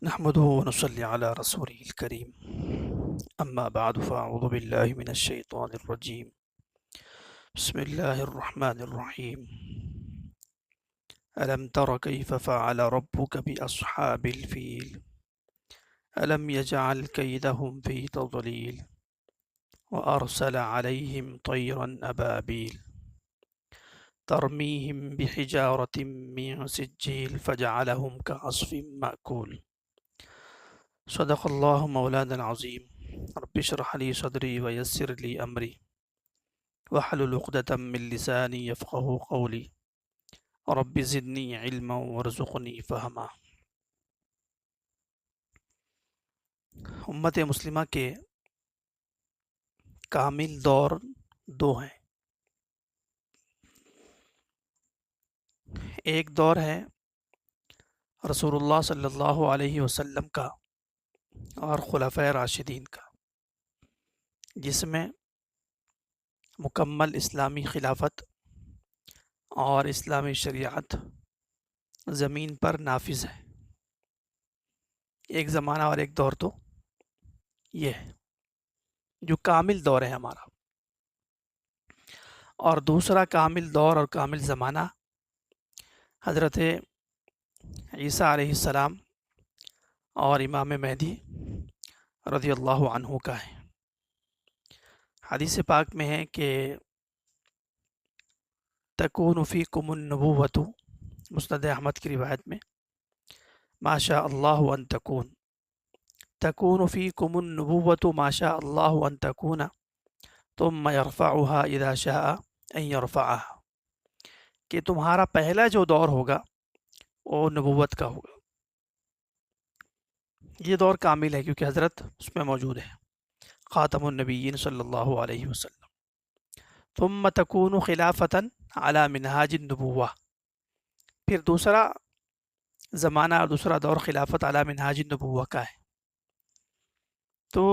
نحمده ونصلي على رسوله الكريم أما بعد فأعوذ بالله من الشيطان الرجيم بسم الله الرحمن الرحيم ألم تر كيف فعل ربك بأصحاب الفيل ألم يجعل كيدهم في تضليل وأرسل عليهم طيرا أبابيل ترميهم بحجارة من سجيل فجعلهم كعصف مأكول صدق اللہ مولانا العظیم رب اشرح لی صدری ویسر لی امری واحلل عقدۃ من لسانی یفقہوا قولی رب زدنی علما وارزقنی فہما۔ امت مسلمہ کے کامل دور دو ہیں۔ ایک دور ہے رسول اللہ صلی اللہ علیہ وسلم کا اور خلفائے راشدین کا، جس میں مکمل اسلامی خلافت اور اسلامی شریعت زمین پر نافذ ہے۔ ایک زمانہ اور ایک دور تو یہ ہے جو کامل دور ہے ہمارا، اور دوسرا کامل دور اور کامل زمانہ حضرت عیسیٰ علیہ السلام اور امام مہدی رضی اللہ عنہ کا ہے۔ حدیث پاک میں ہے کہ تکون فیکم النبوۃ، مسند احمد کی روایت میں ما شاء اللہ ان تکون فیکم النبوۃ ما شاء اللہ ان تکون ثم یرفعها اذا شاء ان یرفعها، کہ تمہارا پہلا جو دور ہوگا وہ نبوت کا ہوگا۔ یہ دور کامل ہے کیونکہ حضرت اس میں موجود ہے، خاتم النبیین صلی اللہ علیہ وسلم۔ ثم تکون خلافتا علی منہاج النبوہ، پھر دوسرا زمانہ اور دوسرا دور خلافت علی منہاج النبوہ کا ہے۔ تو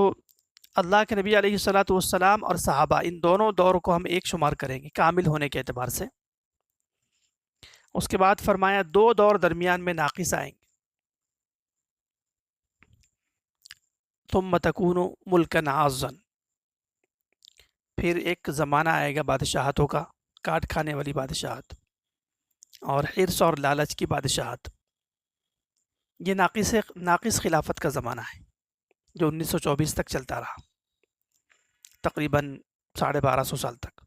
اللہ کے نبی علیہ الصلاۃ والسلام اور صحابہ، ان دونوں دور کو ہم ایک شمار کریں گے کامل ہونے کے اعتبار سے۔ اس کے بعد فرمایا دو دور درمیان میں ناقص آئیں گے، ثم تکون ملکا عاضا، پھر ایک زمانہ آئے گا بادشاہتوں کا، کاٹ کھانے والی بادشاہت اور حرص اور لالچ کی بادشاہت۔ یہ ناقص خلافت کا زمانہ ہے جو 1924 تک چلتا رہا، تقریباً 1250 سال تک۔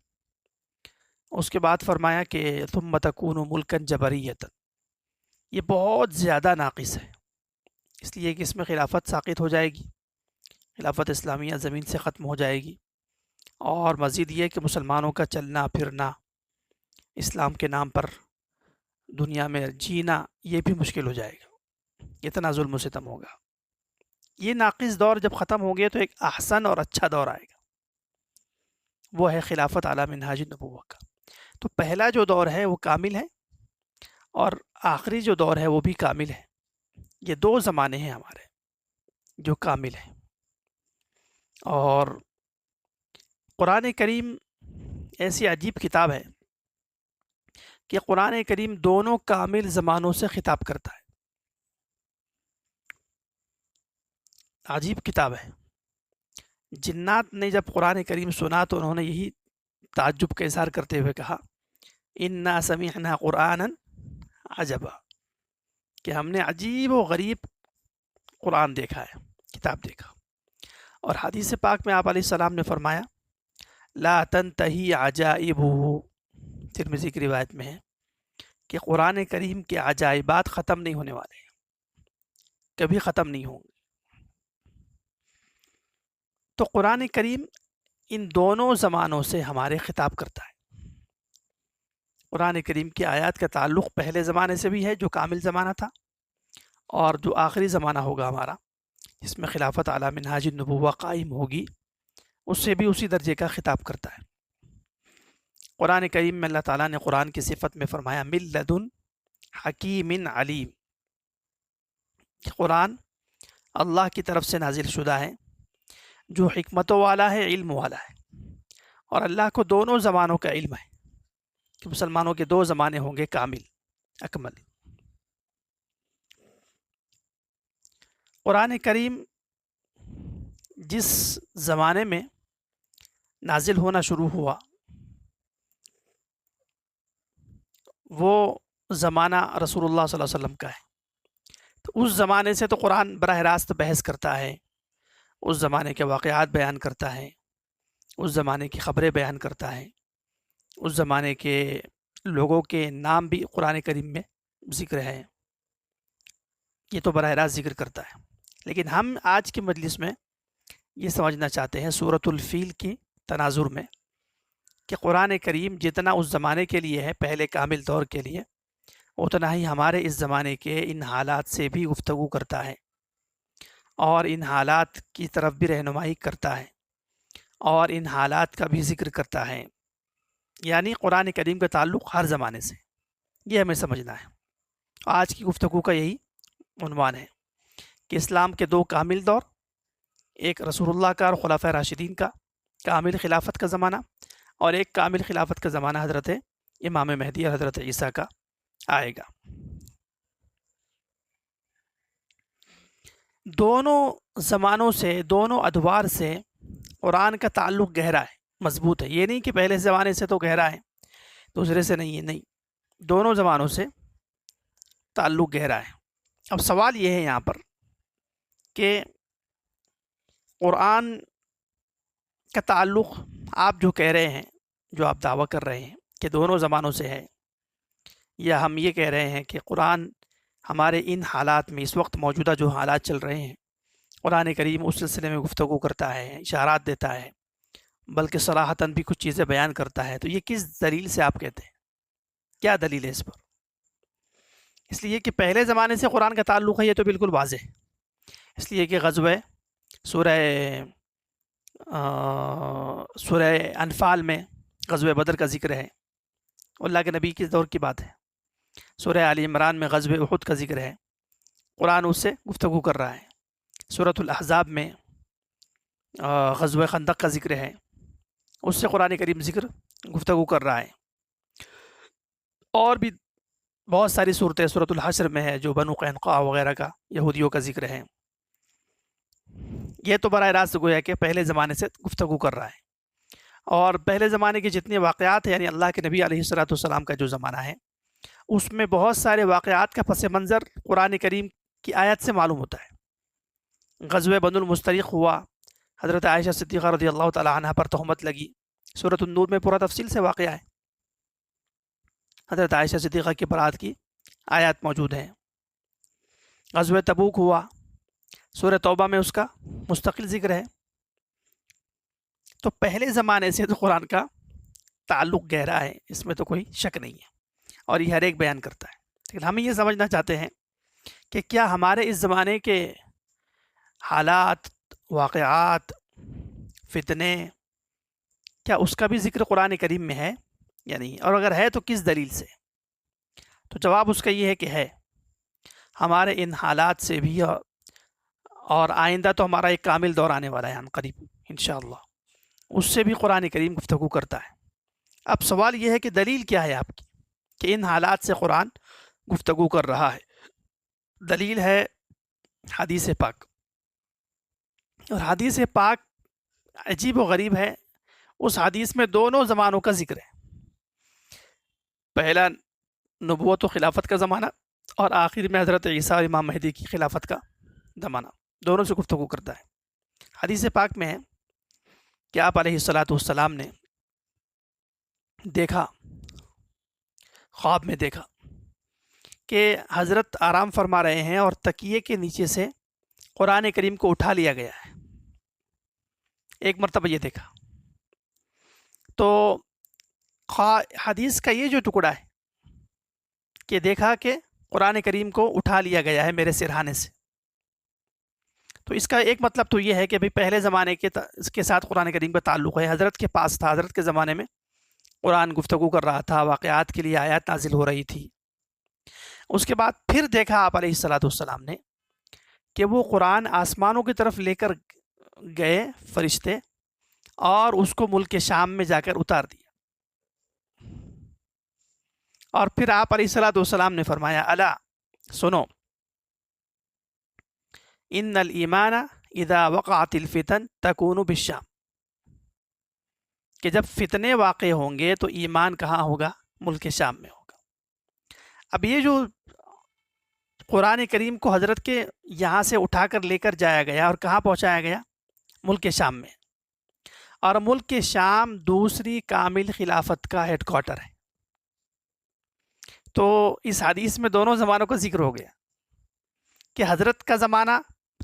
اس کے بعد فرمایا کہ ثم تکون ملکا جبریتا، یہ بہت زیادہ ناقص ہے، اس لیے کہ اس میں خلافت ساقط ہو جائے گی، خلافت اسلامیہ زمین سے ختم ہو جائے گی، اور مزید یہ کہ مسلمانوں کا چلنا پھرنا، اسلام کے نام پر دنیا میں جینا، یہ بھی مشکل ہو جائے گا، اتنا ظلم و ستم ہوگا۔ یہ ناقص دور جب ختم ہو گیا تو ایک احسن اور اچھا دور آئے گا، وہ ہے خلافت علی منہاج النبوہ کا۔ تو پہلا جو دور ہے وہ کامل ہے، اور آخری جو دور ہے وہ بھی کامل ہے۔ یہ دو زمانے ہیں ہمارے جو کامل ہیں۔ اور قرآن کریم ایسی عجیب کتاب ہے کہ قرآن کریم دونوں کامل زمانوں سے خطاب کرتا ہے۔ عجیب کتاب ہے۔ جنات نے جب قرآن کریم سنا تو انہوں نے یہی تعجب کا اظہار کرتے ہوئے کہا انا سمعنا قرآنا عجبا، کہ ہم نے عجیب و غریب قرآن دیکھا ہے، کتاب دیکھا۔ اور حدیث پاک میں آپ علیہ السلام نے فرمایا لا تنتہی عجائبہ، ترمذی کی روایت میں ہے کہ قرآن کریم کے عجائبات ختم نہیں ہونے والے ہیں، کبھی ختم نہیں ہوں گے۔ تو قرآن کریم ان دونوں زمانوں سے ہمارے خطاب کرتا ہے۔ قرآن کریم کی آیات کا تعلق پہلے زمانے سے بھی ہے جو کامل زمانہ تھا، اور جو آخری زمانہ ہوگا ہمارا جس میں خلافت علی منہاج النبوہ قائم ہوگی، اس سے بھی اسی درجے کا خطاب کرتا ہے۔ قرآن کریم میں اللہ تعالیٰ نے قرآن کی صفت میں فرمایا من لدن حکیم علیم، کہ قرآن اللہ کی طرف سے نازل شدہ ہے جو حکمتوں والا ہے، علم والا ہے۔ اور اللہ کو دونوں زمانوں کا علم ہے کہ مسلمانوں کے دو زمانے ہوں گے کامل اکمل۔ قرآن کریم جس زمانے میں نازل ہونا شروع ہوا وہ زمانہ رسول اللہ صلی اللہ علیہ وسلم کا ہے، تو اس زمانے سے تو قرآن براہ راست بحث کرتا ہے، اس زمانے کے واقعات بیان کرتا ہے، اس زمانے کی خبریں بیان کرتا ہے، اس زمانے کے لوگوں کے نام بھی قرآن کریم میں ذکر ہے، یہ تو براہ راست ذکر کرتا ہے۔ لیکن ہم آج کی مجلس میں یہ سمجھنا چاہتے ہیں سورۃ الفیل کی تناظر میں کہ قرآن کریم جتنا اس زمانے کے لیے ہے، پہلے کامل دور کے لیے، اتنا ہی ہمارے اس زمانے کے ان حالات سے بھی گفتگو کرتا ہے اور ان حالات کی طرف بھی رہنمائی کرتا ہے اور ان حالات کا بھی ذکر کرتا ہے، یعنی قرآن کریم کا تعلق ہر زمانے سے، یہ ہمیں سمجھنا ہے۔ آج کی گفتگو کا یہی عنوان ہے کہ اسلام کے دو کامل دور، ایک رسول اللہ کا اور خلفائے راشدین کا کامل خلافت کا زمانہ، اور ایک کامل خلافت کا زمانہ حضرت امام مہدی اور حضرت عیسیٰ کا آئے گا۔ دونوں زمانوں سے، دونوں ادوار سے قرآن کا تعلق گہرا ہے، مضبوط ہے۔ یہ نہیں کہ پہلے زمانے سے تو گہرا ہے، دوسرے سے نہیں ہے، نہیں، دونوں زمانوں سے تعلق گہرا ہے۔ اب سوال یہ ہے یہاں پر کہ قرآن کا تعلق آپ جو کہہ رہے ہیں، جو آپ دعویٰ کر رہے ہیں کہ دونوں زمانوں سے ہے، یا ہم یہ کہہ رہے ہیں کہ قرآن ہمارے ان حالات میں، اس وقت موجودہ جو حالات چل رہے ہیں، قرآن کریم اس سلسلے میں گفتگو کرتا ہے، اشارات دیتا ہے، بلکہ صراحتاً بھی کچھ چیزیں بیان کرتا ہے، تو یہ کس دلیل سے آپ کہتے ہیں؟ کیا دلیل ہے اس پر؟ اس لیے کہ پہلے زمانے سے قرآن کا تعلق ہے، یہ تو بالکل واضح ہے، اس لیے کہ سورہ انفال میں غزوہ بدر کا ذکر ہے، اللہ کے نبی کے دور کی بات ہے۔ سورہ آل عمران میں غزوہ احد کا ذکر ہے، قرآن اس سے گفتگو کر رہا ہے۔ سورۃ الاحزاب میں غزوہ خندق کا ذکر ہے، اس سے قرآن کریم گفتگو کر رہا ہے۔ اور بھی بہت ساری صورتیں سورۃ الحشر میں ہے، جو بنو قینقاع وغیرہ کا، یہودیوں کا ذکر ہے۔ یہ تو براہ راست گویا کہ پہلے زمانے سے گفتگو کر رہا ہے، اور پہلے زمانے کے جتنے واقعات ہیں، یعنی اللہ کے نبی علیہ الصلوۃ والسلام کا جو زمانہ ہے، اس میں بہت سارے واقعات کا پس منظر قرآن کریم کی آیت سے معلوم ہوتا ہے۔ غزوہ بنو المستلق ہوا، حضرت عائشہ صدیقہ رضی اللہ تعالی عنہ پر تہمت لگی، سورۃ النور میں پورا تفصیل سے واقعہ ہے، حضرت عائشہ صدیقہ کی برات کی آیات موجود ہیں۔ غزوہ تبوک ہوا، سورہ توبہ میں اس کا مستقل ذکر ہے۔ تو پہلے زمانے سے تو قرآن کا تعلق گہرا ہے، اس میں تو کوئی شک نہیں ہے، اور یہ ہر ایک بیان کرتا ہے۔ لیکن ہم یہ سمجھنا چاہتے ہیں کہ کیا ہمارے اس زمانے کے حالات، واقعات، فتنے، کیا اس کا بھی ذکر قرآن کریم میں ہے یا نہیں، اور اگر ہے تو کس دلیل سے؟ تو جواب اس کا یہ ہے کہ ہے، ہمارے ان حالات سے بھی، اور آئندہ تو ہمارا ایک کامل دور آنے والا ہے ہم قریب انشاءاللہ، اس سے بھی قرآن کریم گفتگو کرتا ہے۔ اب سوال یہ ہے کہ دلیل کیا ہے آپ کی کہ ان حالات سے قرآن گفتگو کر رہا ہے؟ دلیل ہے حدیث پاک، اور حدیث پاک عجیب و غریب ہے، اس حدیث میں دونوں زمانوں کا ذکر ہے، پہلا نبوت و خلافت کا زمانہ، اور آخر میں حضرت عیسیٰ اور امام مہدی کی خلافت کا زمانہ، دونوں سے گفتگو کرتا ہے۔ حدیث پاک میں ہے کہ آپ علیہ الصلاۃ والسلام نے دیکھا، خواب میں دیکھا کہ حضرت آرام فرما رہے ہیں اور تکیے کے نیچے سے قرآن کریم کو اٹھا لیا گیا ہے، ایک مرتبہ یہ دیکھا۔ تو حدیث کا یہ جو ٹکڑا ہے کہ دیکھا کہ قرآن کریم کو اٹھا لیا گیا ہے میرے سرہانے سے، تو اس کا ایک مطلب تو یہ ہے کہ پہلے زمانے کے ساتھ قرآن کریم کا تعلق ہے، حضرت کے پاس تھا، حضرت کے زمانے میں قرآن گفتگو کر رہا تھا، واقعات کے لیے آیات نازل ہو رہی تھی۔ اس کے بعد پھر دیکھا آپ علیہ الصلاۃ والسلام نے کہ وہ قرآن آسمانوں کی طرف لے کر گئے فرشتے، اور اس کو ملک شام میں جا کر اتار دیا، اور پھر آپ علیہ الصلاۃ والسلام نے فرمایا، الا سنو، ان الایمان اذا وقعت الفتن تکون بالشام، کہ جب فتنے واقع ہوں گے تو ایمان کہاں ہوگا؟ ملک شام میں ہوگا۔ اب یہ جو قرآن کریم کو حضرت کے یہاں سے اٹھا کر لے کر جایا گیا اور کہاں پہنچایا گیا؟ ملک شام میں، اور ملک شام دوسری کامل خلافت کا ہیڈ کوارٹر ہے۔ تو اس حدیث میں دونوں زمانوں کا ذکر ہو گیا کہ حضرت کا زمانہ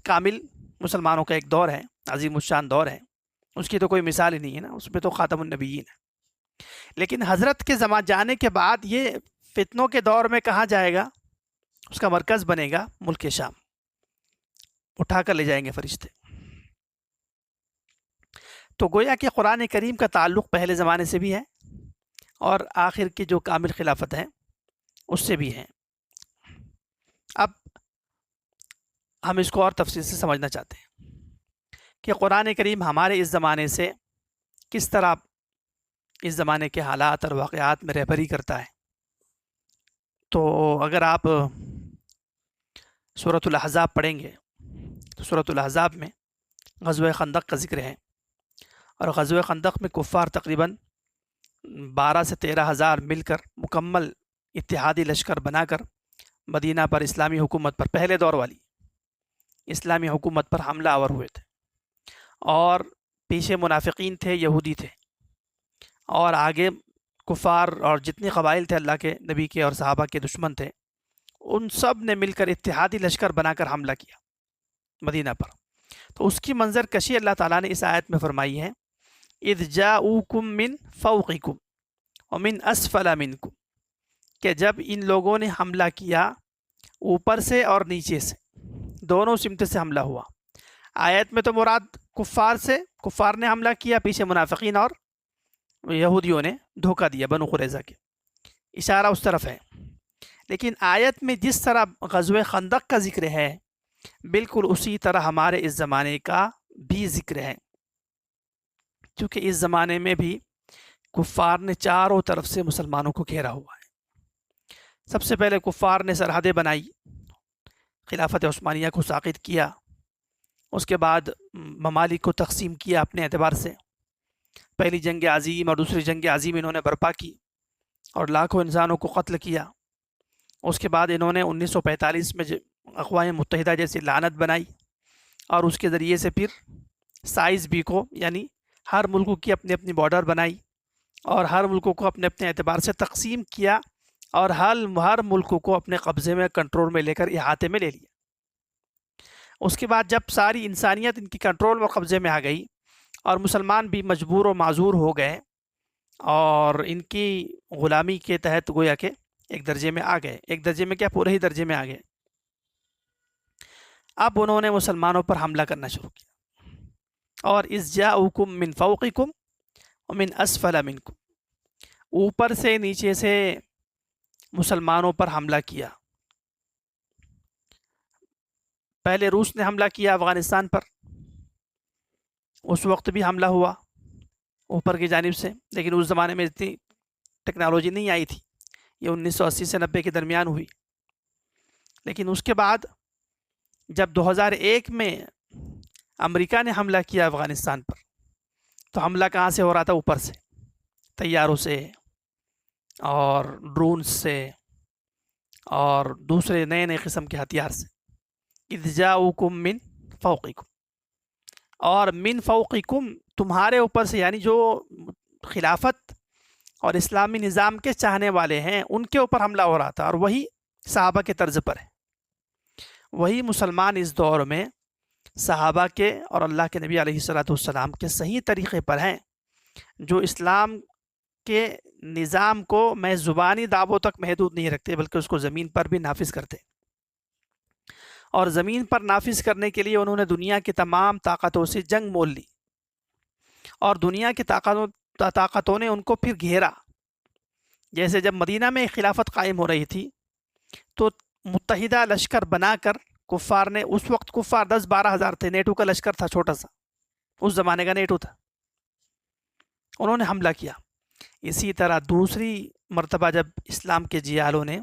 کامل مسلمانوں کا ایک دور ہے، عظیم الشان دور ہے، اس کی تو کوئی مثال ہی نہیں ہے نا، اس میں تو خاتم النبیین ہے۔ لیکن حضرت کے جانے کے بعد یہ فتنوں کے دور میں کہاں جائے گا؟ اس کا مرکز بنے گا ملک شام، اٹھا کر لے جائیں گے فرشتے۔ تو گویا کہ قرآن کریم کا تعلق پہلے زمانے سے بھی ہے اور آخر کی جو کامل خلافت ہے اس سے بھی ہے۔ اب ہم اس کو اور تفصیل سے سمجھنا چاہتے ہیں کہ قرآن کریم ہمارے اس زمانے سے کس طرح اس زمانے کے حالات اور واقعات میں رہبری کرتا ہے۔ تو اگر آپ سورۃ الاحزاب پڑھیں گے تو سورۃ الاحزاب میں غزوہ خندق کا ذکر ہے، اور غزوہ خندق میں کفار تقریباً 12 سے 13 ہزار مل کر مکمل اتحادی لشکر بنا کر مدینہ پر اسلامی حکومت پر، پہلے دور والی اسلامی حکومت پر حملہ آور ہوئے تھے، اور پیچھے منافقین تھے، یہودی تھے، اور آگے کفار اور جتنے قبائل تھے اللہ کے نبی کے اور صحابہ کے دشمن تھے، ان سب نے مل کر اتحادی لشکر بنا کر حملہ کیا مدینہ پر۔ تو اس کی منظر کشی اللہ تعالیٰ نے اس آیت میں فرمائی ہے، اذ جاؤکم من فوقکم ومن اسفل منکم، کہ جب ان لوگوں نے حملہ کیا اوپر سے اور نیچے سے، دونوں سمت سے حملہ ہوا۔ آیت میں تو مراد کفار سے، کفار نے حملہ کیا، پیچھے منافقین اور یہودیوں نے دھوکہ دیا، بنو قریظہ کے، اشارہ اس طرف ہے۔ لیکن آیت میں جس طرح غزوہ خندق کا ذکر ہے، بالکل اسی طرح ہمارے اس زمانے کا بھی ذکر ہے، کیونکہ اس زمانے میں بھی کفار نے چاروں طرف سے مسلمانوں کو گھیرا ہوا ہے۔ سب سے پہلے کفار نے سرحدیں بنائی، خلافت عثمانیہ کو ساقط کیا، اس کے بعد ممالک کو تقسیم کیا اپنے اعتبار سے، پہلی جنگ عظیم اور دوسری جنگ عظیم انہوں نے برپا کی اور لاکھوں انسانوں کو قتل کیا۔ اس کے بعد انہوں نے 1945 میں اقوام متحدہ جیسی لعنت بنائی، اور اس کے ذریعے سے پھر سائز بی کو، یعنی ہر ملک کی اپنی اپنی بارڈر بنائی، اور ہر ملک کو اپنے اپنے اعتبار سے تقسیم کیا، اور ہر ملک کو اپنے قبضے میں، کنٹرول میں لے کر احاطے میں لے لیا۔ اس کے بعد جب ساری انسانیت ان کی کنٹرول و قبضے میں آ گئی اور مسلمان بھی مجبور و معذور ہو گئے اور ان کی غلامی کے تحت گویا کہ ایک درجے میں آ گئے، ایک درجے میں کیا، پورے ہی درجے میں آ گئے، اب انہوں نے مسلمانوں پر حملہ کرنا شروع کیا۔ اور اذ جاؤکم من فوقکم ومن اسفل منکم، اوپر سے نیچے سے مسلمانوں پر حملہ کیا۔ پہلے روس نے حملہ کیا افغانستان پر، اس وقت بھی حملہ ہوا اوپر کی جانب سے، لیکن اس زمانے میں اتنی ٹیکنالوجی نہیں آئی تھی، یہ 1980 سے 90 کے درمیان ہوئی۔ لیکن اس کے بعد جب 2001 میں امریکہ نے حملہ کیا افغانستان پر، تو حملہ کہاں سے ہو رہا تھا؟ اوپر سے، طیاروں سے اور ڈرون سے اور دوسرے نئے نئے قسم کے ہتھیار سے۔ اذ جاؤکم من فوقکم، اور من فوقکم تمہارے اوپر سے، یعنی جو خلافت اور اسلامی نظام کے چاہنے والے ہیں ان کے اوپر حملہ ہو رہا تھا، اور وہی صحابہ کے طرز پر ہے۔ وہی مسلمان اس دور میں صحابہ کے اور اللہ کے نبی علیہ الصلوۃ والسلام کے صحیح طریقے پر ہیں، جو اسلام کے نظام کو میں زبانی دعووں تک محدود نہیں رکھتے، بلکہ اس کو زمین پر بھی نافذ کرتے، اور زمین پر نافذ کرنے کے لیے انہوں نے دنیا کی تمام طاقتوں سے جنگ مول لی، اور دنیا کی طاقتوں نے ان کو پھر گھیرا۔ جیسے جب مدینہ میں خلافت قائم ہو رہی تھی تو متحدہ لشکر بنا کر کفار نے، اس وقت کفار 10-12 ہزار تھے، نیٹو کا لشکر تھا چھوٹا سا، اس زمانے کا نیٹو تھا، انہوں نے حملہ کیا۔ اسی طرح دوسری مرتبہ جب اسلام کے جیالوں نے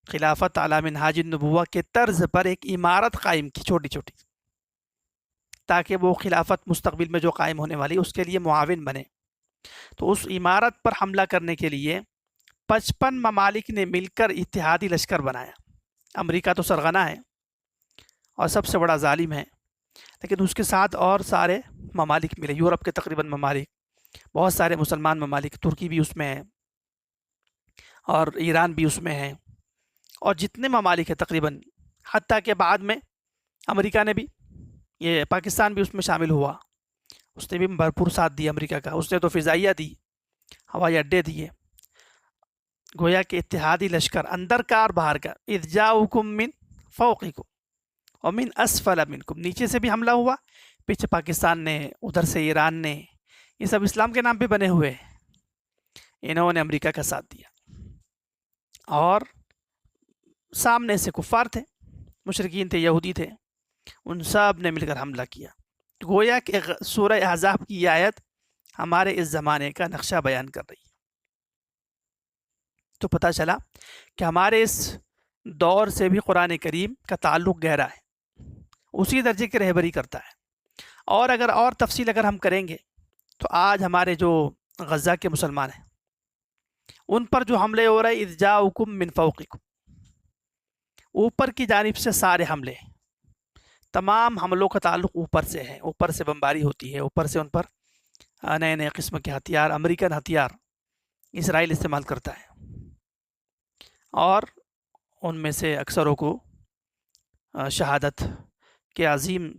خلافت علی منہاج النبوہ کے طرز پر ایک عمارت قائم کی، چھوٹی چھوٹی تاکہ وہ خلافت مستقبل میں جو قائم ہونے والی اس کے لیے معاون بنے۔ تو اس عمارت پر حملہ کرنے کے لیے 55 ممالک نے مل کر اتحادی لشکر بنایا۔ امریکہ تو سرغنہ ہے اور سب سے بڑا ظالم ہے، لیکن اس کے ساتھ اور سارے ممالک ملے، یورپ کے تقریباً ممالک، بہت سارے مسلمان ممالک، ترکی بھی اس میں ہے اور ایران بھی اس میں ہے، اور جتنے ممالک ہیں تقریباً، حتیٰ کہ بعد میں امریکہ نے بھی، یہ پاکستان بھی اس میں شامل ہوا، اس نے بھی بھرپور ساتھ دیا امریکہ کا، اس نے تو فضائیہ دی، ہوائی اڈے دیے۔ گویا کہ اتحادی لشکر اندر کا اور باہر کا، اذ جاؤکم من فوقکم ومن اسفل منکم، نیچے سے بھی حملہ ہوا، پیچھے پاکستان نے، ادھر سے ایران نے، یہ سب اسلام کے نام پہ بنے ہوئے ہیں، انہوں نے امریکہ کا ساتھ دیا، اور سامنے سے کفار تھے، مشرکین تھے، یہودی تھے، ان سب نے مل کر حملہ کیا۔ گویا کہ سورہ احزاب کی یہ آیت ہمارے اس زمانے کا نقشہ بیان کر رہی ہے۔ تو پتہ چلا کہ ہمارے اس دور سے بھی قرآن کریم کا تعلق گہرا ہے، اسی درجے کی رہبری کرتا ہے۔ اور اگر اور تفصیل اگر ہم کریں گے تو آج ہمارے جو غزہ کے مسلمان ہیں ان پر جو حملے ہو رہے، اذ جاؤکم من فوقکم، اوپر کی جانب سے سارے حملے، تمام حملوں کا تعلق اوپر سے ہے، اوپر سے بمباری ہوتی ہے، اوپر سے ان پر نئے نئے قسم کے ہتھیار، امریکن ہتھیار اسرائیل استعمال کرتا ہے، اور ان میں سے اکثروں کو شہادت کے عظیم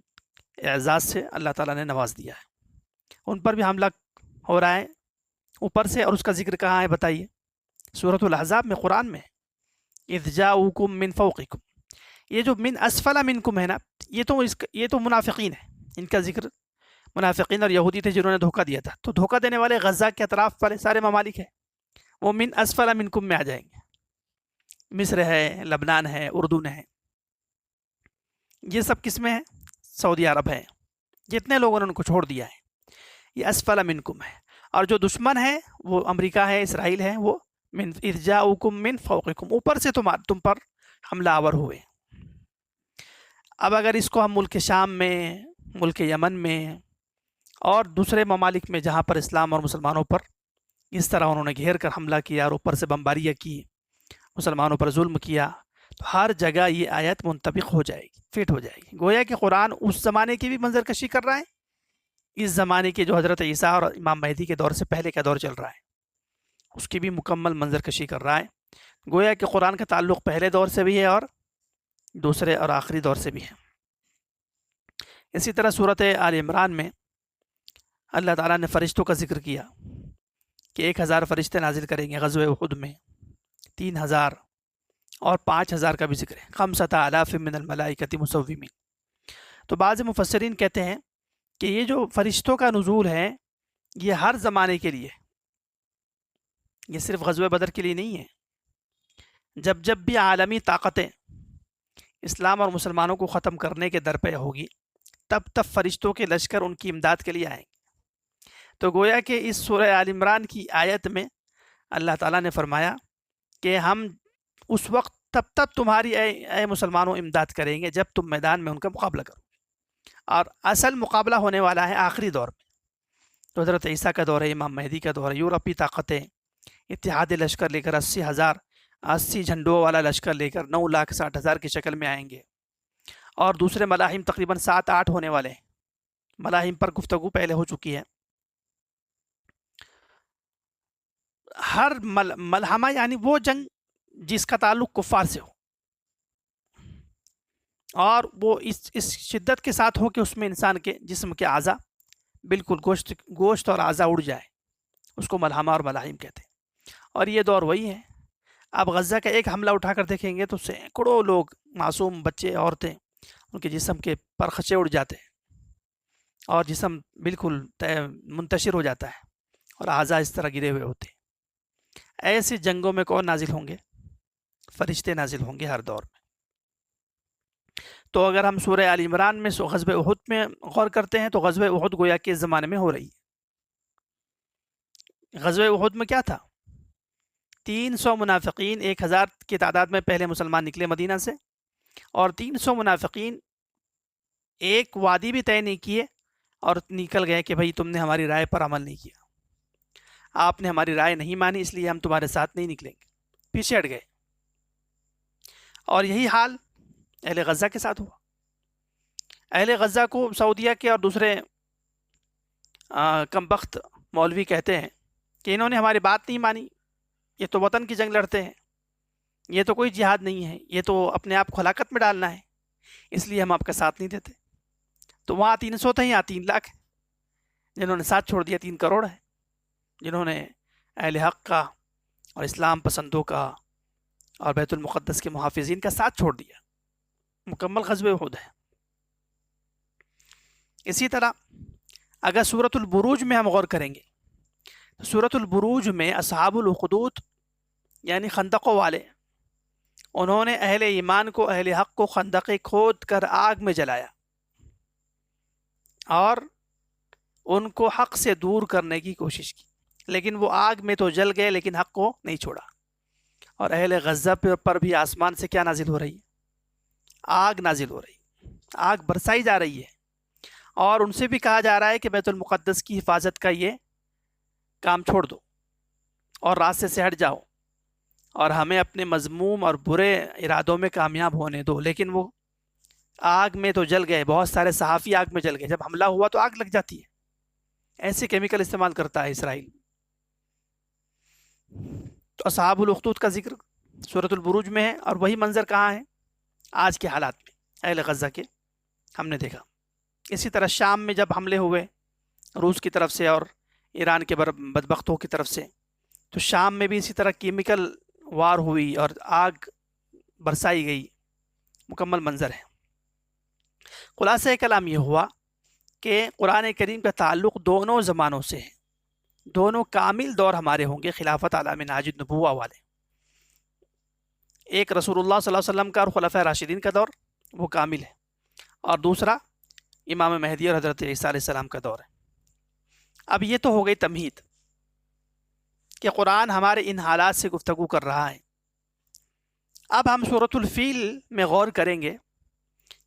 اعزاز سے اللہ تعالیٰ نے نواز دیا ہے۔ ان پر بھی حملہ ہو رہا ہے اوپر سے، اور اس کا ذکر کہاں ہے بتائیے؟ سورۃ الاحزاب میں، قرآن میں، اذ جاؤکم من فوقکم۔ یہ جو من اسفل منکم ہے نا، یہ تو منافقین ہیں، ان کا ذکر منافقین اور یہودی تھے جنہوں نے دھوکہ دیا تھا، تو دھوکہ دینے والے غزہ کے اطراف والے سارے ممالک ہیں، وہ من اسفل منکم میں آ جائیں گے، مصر ہے، لبنان ہے، اردن ہے، یہ سب کس میں ہے؟ سعودی عرب ہے، جتنے لوگوں نے ان کو چھوڑ دیا ہے، یہ اسفل منکم ہے۔ اور جو دشمن ہے وہ امریکہ ہے، اسرائیل ہے، وہ من اذ جاؤکم من فوقکم، اوپر سے تم پر حملہ آور ہوئے۔ اب اگر اس کو ہم ملک شام میں، ملک یمن میں اور دوسرے ممالک میں جہاں پر اسلام اور مسلمانوں پر اس طرح انہوں نے گھیر کر حملہ کیا اور اوپر سے بمباریاں کی، مسلمانوں پر ظلم کیا، تو ہر جگہ یہ آیت منطبق ہو جائے گی، فٹ ہو جائے گی۔ گویا کہ قرآن اس زمانے کی بھی منظر کشی کر رہا ہے، اس زمانے کے جو حضرت عیسیٰ اور امام مہدی کے دور سے پہلے کا دور چل رہا ہے اس کی بھی مکمل منظر کشی کر رہا ہے۔ گویا کہ قرآن کا تعلق پہلے دور سے بھی ہے اور دوسرے اور آخری دور سے بھی ہے۔ اسی طرح صورت آل عمران میں اللہ تعالیٰ نے فرشتوں کا ذکر کیا کہ 1000 فرشتے نازل کریں گے غزوہ احد میں، 3000 اور 5000 کا بھی ذکر ہے، 5000 من الملائکۃ مسومین۔ تو بعض مفسرین کہتے ہیں کہ یہ جو فرشتوں کا نزول ہے یہ ہر زمانے کے لیے، یہ صرف غزوہ بدر کے لیے نہیں ہے، جب جب بھی عالمی طاقتیں اسلام اور مسلمانوں کو ختم کرنے کے در پہ ہوگی تب تب فرشتوں کے لشکر ان کی امداد کے لیے آئیں گے۔ تو گویا کہ اس سورہ آل عمران کی آیت میں اللہ تعالیٰ نے فرمایا کہ ہم اس وقت تب تمہاری اے مسلمانوں امداد کریں گے جب تم میدان میں ان کا مقابلہ کرو، اور اصل مقابلہ ہونے والا ہے آخری دور میں، تو حضرت عیسیٰ کا دور ہے، امام مہدی کا دور ہے، یورپی طاقتیں اتحادی لشکر لے کر 80 جھنڈوں والا لشکر لے کر 9,60,000 کی شکل میں آئیں گے، اور دوسرے ملاحم تقریباً 7-8 ہونے والے ہیں، ملاحم پر گفتگو پہلے ہو چکی ہے۔ ہر ملحمہ یعنی وہ جنگ جس کا تعلق کفار سے ہو، اور وہ اس شدت کے ساتھ ہو کہ اس میں انسان کے جسم کے اعضاء بالکل گوشت اور اعضاء اڑ جائے، اس کو ملحمہ اور ملاحم کہتے ہیں۔ اور یہ دور وہی ہے۔ آپ غزہ کا ایک حملہ اٹھا کر دیکھیں گے تو سینکڑوں لوگ، معصوم بچے، عورتیں، ان کے جسم کے پرخچے اڑ جاتے ہیں اور جسم بالکل منتشر ہو جاتا ہے اور اعضاء اس طرح گرے ہوئے ہوتے ہیں۔ ایسی جنگوں میں کون نازل ہوں گے؟ فرشتے نازل ہوں گے ہر دور میں۔ تو اگر ہم سورہ آل عمران میں غزوہ احد میں غور کرتے ہیں تو غزوہ احد گویا کہ اس زمانے میں ہو رہی ہے۔ غزوہ احد میں کیا تھا؟ 300 منافقین 1000 کی تعداد میں پہلے مسلمان نکلے مدینہ سے، اور 300 منافقین ایک وعدے بھی طے نہیں کیے اور نکل گئے کہ بھائی تم نے ہماری رائے پر عمل نہیں کیا، آپ نے ہماری رائے نہیں مانی، اس لیے ہم تمہارے ساتھ نہیں نکلیں گے، پیچھے ہٹ گئے۔ اور یہی حال اہل غزہ کے ساتھ ہوا۔ اہل غزہ کو سعودیہ کے اور دوسرے کم بخت مولوی کہتے ہیں کہ انہوں نے ہماری بات نہیں مانی، یہ تو وطن کی جنگ لڑتے ہیں، یہ تو کوئی جہاد نہیں ہے، یہ تو اپنے آپ کو ہلاکت میں ڈالنا ہے، اس لیے ہم آپ کا ساتھ نہیں دیتے۔ تو وہاں 300 تھے، یہاں 3 لاکھ ہیں، جنہوں نے ساتھ چھوڑ دیا 3 کروڑ ہے، جنہوں نے اہل حق کا اور اسلام پسندوں کا اور بیت المقدس کے محافظین کا ساتھ چھوڑ دیا۔ مکمل غزوہ احد ہے۔ اسی طرح اگر سورۃ البروج میں ہم غور کریں گے تو سورۃ البروج میں اصحاب الاخدود یعنی خندقوں والے، انہوں نے اہل ایمان کو، اہل حق کو خندقیں کھود کر آگ میں جلایا اور ان کو حق سے دور کرنے کی کوشش کی، لیکن وہ آگ میں تو جل گئے لیکن حق کو نہیں چھوڑا۔ اور اہل غزہ پر بھی آسمان سے کیا نازل ہو رہی ہے؟ آگ نازل ہو رہی ہے، آگ برسائی جا رہی ہے، اور ان سے بھی کہا جا رہا ہے کہ بیت المقدس کی حفاظت کا یہ کام چھوڑ دو اور راستے سے ہٹ جاؤ اور ہمیں اپنے مذموم اور برے ارادوں میں کامیاب ہونے دو۔ لیکن وہ آگ میں تو جل گئے، بہت سارے صحافی آگ میں جل گئے، جب حملہ ہوا تو آگ لگ جاتی ہے، ایسے کیمیکل استعمال کرتا ہے اسرائیل۔ تو اصحاب الاخدود کا ذکر سورۃ البروج میں ہے، اور وہی منظر کہاں ہے؟ آج کے حالات میں اہل غزہ کے ہم نے دیکھا۔ اسی طرح شام میں جب حملے ہوئے روس کی طرف سے اور ایران کے بدبختوں کی طرف سے، تو شام میں بھی اسی طرح کیمیکل وار ہوئی اور آگ برسائی گئی، مکمل منظر ہے۔ خلاصہ کلام یہ ہوا کہ قرآن کریم کا تعلق دونوں زمانوں سے ہے، دونوں کامل دور ہمارے ہوں گے خلافت عالم ناج نبوہ والے، ایک رسول اللہ صلی اللہ علیہ وسلم کا اور خلفۂ راشدین کا دور وہ کامل ہے، اور دوسرا امام مہدی اور حضرت عیسیٰ علیہ السلام کا دور ہے۔ اب یہ تو ہو گئی تمہید کہ قرآن ہمارے ان حالات سے گفتگو کر رہا ہے۔ اب ہم سورۃ الفیل میں غور کریں گے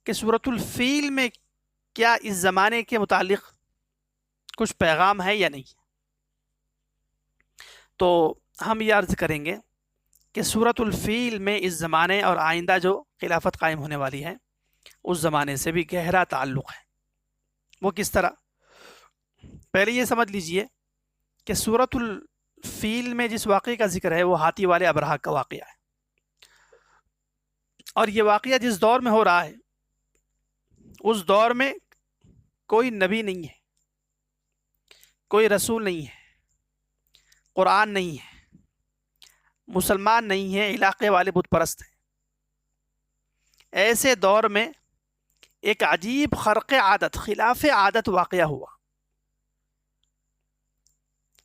کہ سورۃ الفیل میں کیا اس زمانے کے متعلق کچھ پیغام ہے یا نہیں۔ تو ہم یہ عرض کریں گے کہ سورۃ الفیل میں اس زمانے اور آئندہ جو خلافت قائم ہونے والی ہے اس زمانے سے بھی گہرا تعلق ہے۔ وہ کس طرح؟ پہلے یہ سمجھ لیجئے کہ سورۃ الفیل میں جس واقعے کا ذکر ہے وہ ہاتھی والے ابرہہ کا واقعہ ہے، اور یہ واقعہ جس دور میں ہو رہا ہے اس دور میں کوئی نبی نہیں ہے، کوئی رسول نہیں ہے، قرآن نہیں ہے، مسلمان نہیں ہے، علاقے والے بت پرست ہیں۔ ایسے دور میں ایک عجیب خرق عادت، خلاف عادت واقعہ ہوا۔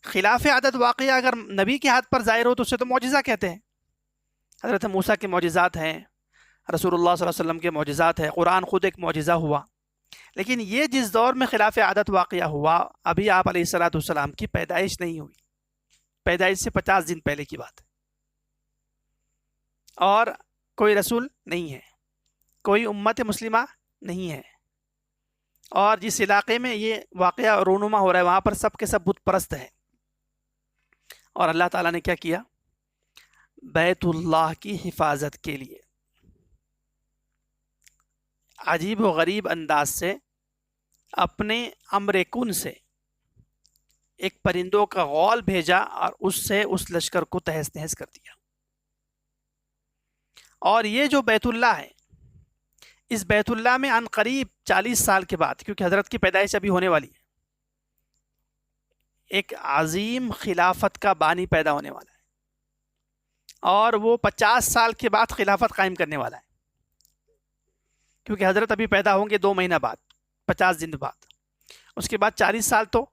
خلاف عادت واقعہ اگر نبی کے ہاتھ پر ظاہر ہو تو اسے تو معجزہ کہتے ہیں۔ حضرت موسیٰ کے معجزات ہیں، رسول اللہ صلی اللہ علیہ وسلم کے معجزات ہیں، قرآن خود ایک معجزہ ہوا۔ لیکن یہ جس دور میں خلاف عادت واقعہ ہوا، ابھی آپ علیہ الصلوۃ والسلام کی پیدائش نہیں ہوئی، پیدائش سے 50 دن پہلے کی بات ہے، اور کوئی رسول نہیں ہے، کوئی امت مسلمہ نہیں ہے، اور جس علاقے میں یہ واقعہ رونما ہو رہا ہے وہاں پر سب کے سب بت پرست ہیں۔ اور اللہ تعالیٰ نے کیا کیا؟ بیت اللہ کی حفاظت کے لیے عجیب و غریب انداز سے اپنے امر کن سے ایک پرندوں کا غول بھیجا اور اس سے اس لشکر کو تہس نہس کر دیا۔ اور یہ جو بیت اللہ ہے، اس بیت اللہ میں عن قریب 40 سال کے بعد، کیونکہ حضرت کی پیدائش ابھی ہونے والی ہے، ایک عظیم خلافت کا بانی پیدا ہونے والا ہے، اور وہ 50 سال کے بعد خلافت قائم کرنے والا ہے، کیونکہ حضرت ابھی پیدا ہوں گے 2 مہینہ بعد، 50 دن بعد، اس کے بعد 40 سال تو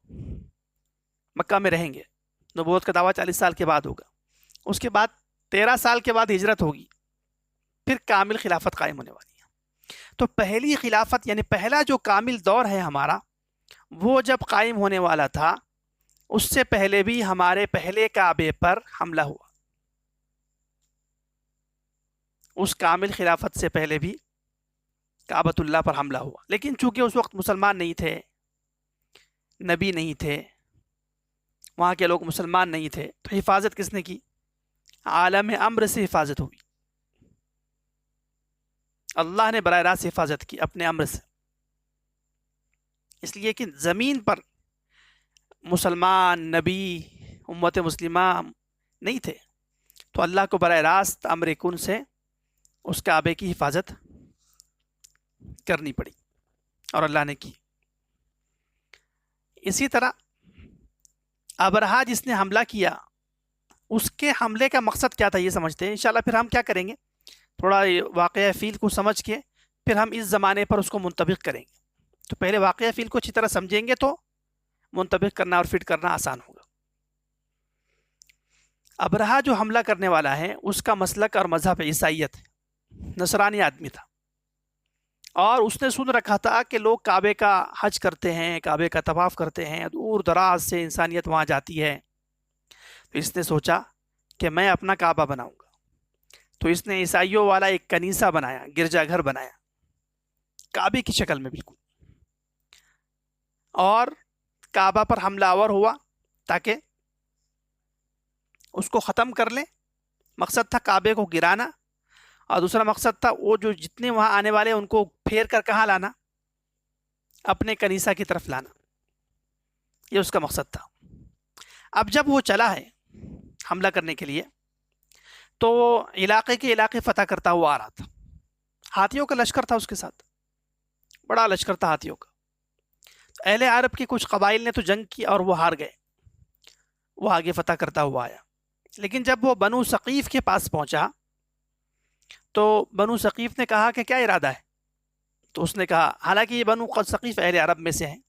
مکہ میں رہیں گے، نبوت کا دعویٰ 40 سال کے بعد ہوگا، اس کے بعد 13 سال کے بعد ہجرت ہوگی، پھر کامل خلافت قائم ہونے والی ہے۔ تو پہلی خلافت یعنی پہلا جو کامل دور ہے ہمارا، وہ جب قائم ہونے والا تھا اس سے پہلے بھی ہمارے پہلے کعبے پر حملہ ہوا، اس کامل خلافت سے پہلے بھی کعبۃ اللہ پر حملہ ہوا، لیکن چونکہ اس وقت مسلمان نہیں تھے، نبی نہیں تھے، وہاں کے لوگ مسلمان نہیں تھے، تو حفاظت کس نے کی؟ عالم امر سے حفاظت ہوئی، اللہ نے براہ راست حفاظت کی اپنے امر سے، اس لیے کہ زمین پر مسلمان، نبی، امت مسلمہ نہیں تھے، تو اللہ کو براہ راست امر کن سے اس کعبے کی حفاظت کرنی پڑی، اور اللہ نے کی۔ اسی طرح ابرہہ جس نے حملہ کیا، اس کے حملے کا مقصد کیا تھا یہ سمجھتے ہیں انشاءاللہ۔ پھر ہم کیا کریں گے، تھوڑا واقعہ فیل کو سمجھ کے پھر ہم اس زمانے پر اس کو منطبق کریں گے۔ تو پہلے واقعہ فیل کو اچھی طرح سمجھیں گے تو منطبق کرنا اور فٹ کرنا آسان ہوگا۔ ابرہہ جو حملہ کرنے والا ہے اس کا مسلک اور مذہب عیسائیت ہے، نصرانی آدمی تھا، اور اس نے سن رکھا تھا کہ لوگ کعبے کا حج کرتے ہیں، کعبے کا طواف کرتے ہیں، دور دراز سے انسانیت وہاں جاتی ہے، تو اس نے سوچا کہ میں اپنا کعبہ بناؤں گا۔ تو اس نے عیسائیوں والا ایک کنیسہ بنایا، گرجا گھر بنایا کعبے کی شکل میں بالکل، اور کعبہ پر حملہ آور ہوا تاکہ اس کو ختم کر لیں۔ مقصد تھا کعبے کو گرانا، اور دوسرا مقصد تھا وہ جو جتنے وہاں آنے والے ان کو پھیر کر کہاں لانا، اپنے کنیسہ کی طرف لانا، یہ اس کا مقصد تھا۔ اب جب وہ چلا ہے حملہ کرنے کے لیے تو علاقے کے علاقے فتح کرتا ہوا آ رہا تھا، ہاتھیوں کا لشکر تھا اس کے ساتھ، بڑا لشکر تھا ہاتھیوں کا۔ اہل عرب کے کچھ قبائل نے تو جنگ کی اور وہ ہار گئے، وہ آگے فتح کرتا ہوا آیا، لیکن جب وہ بنو ثقیف کے پاس پہنچا تو بنو ثقیف نے کہا کہ کیا ارادہ ہے؟ تو اس نے کہا، حالانکہ یہ بنو ثقیف اہل عرب میں سے ہیں،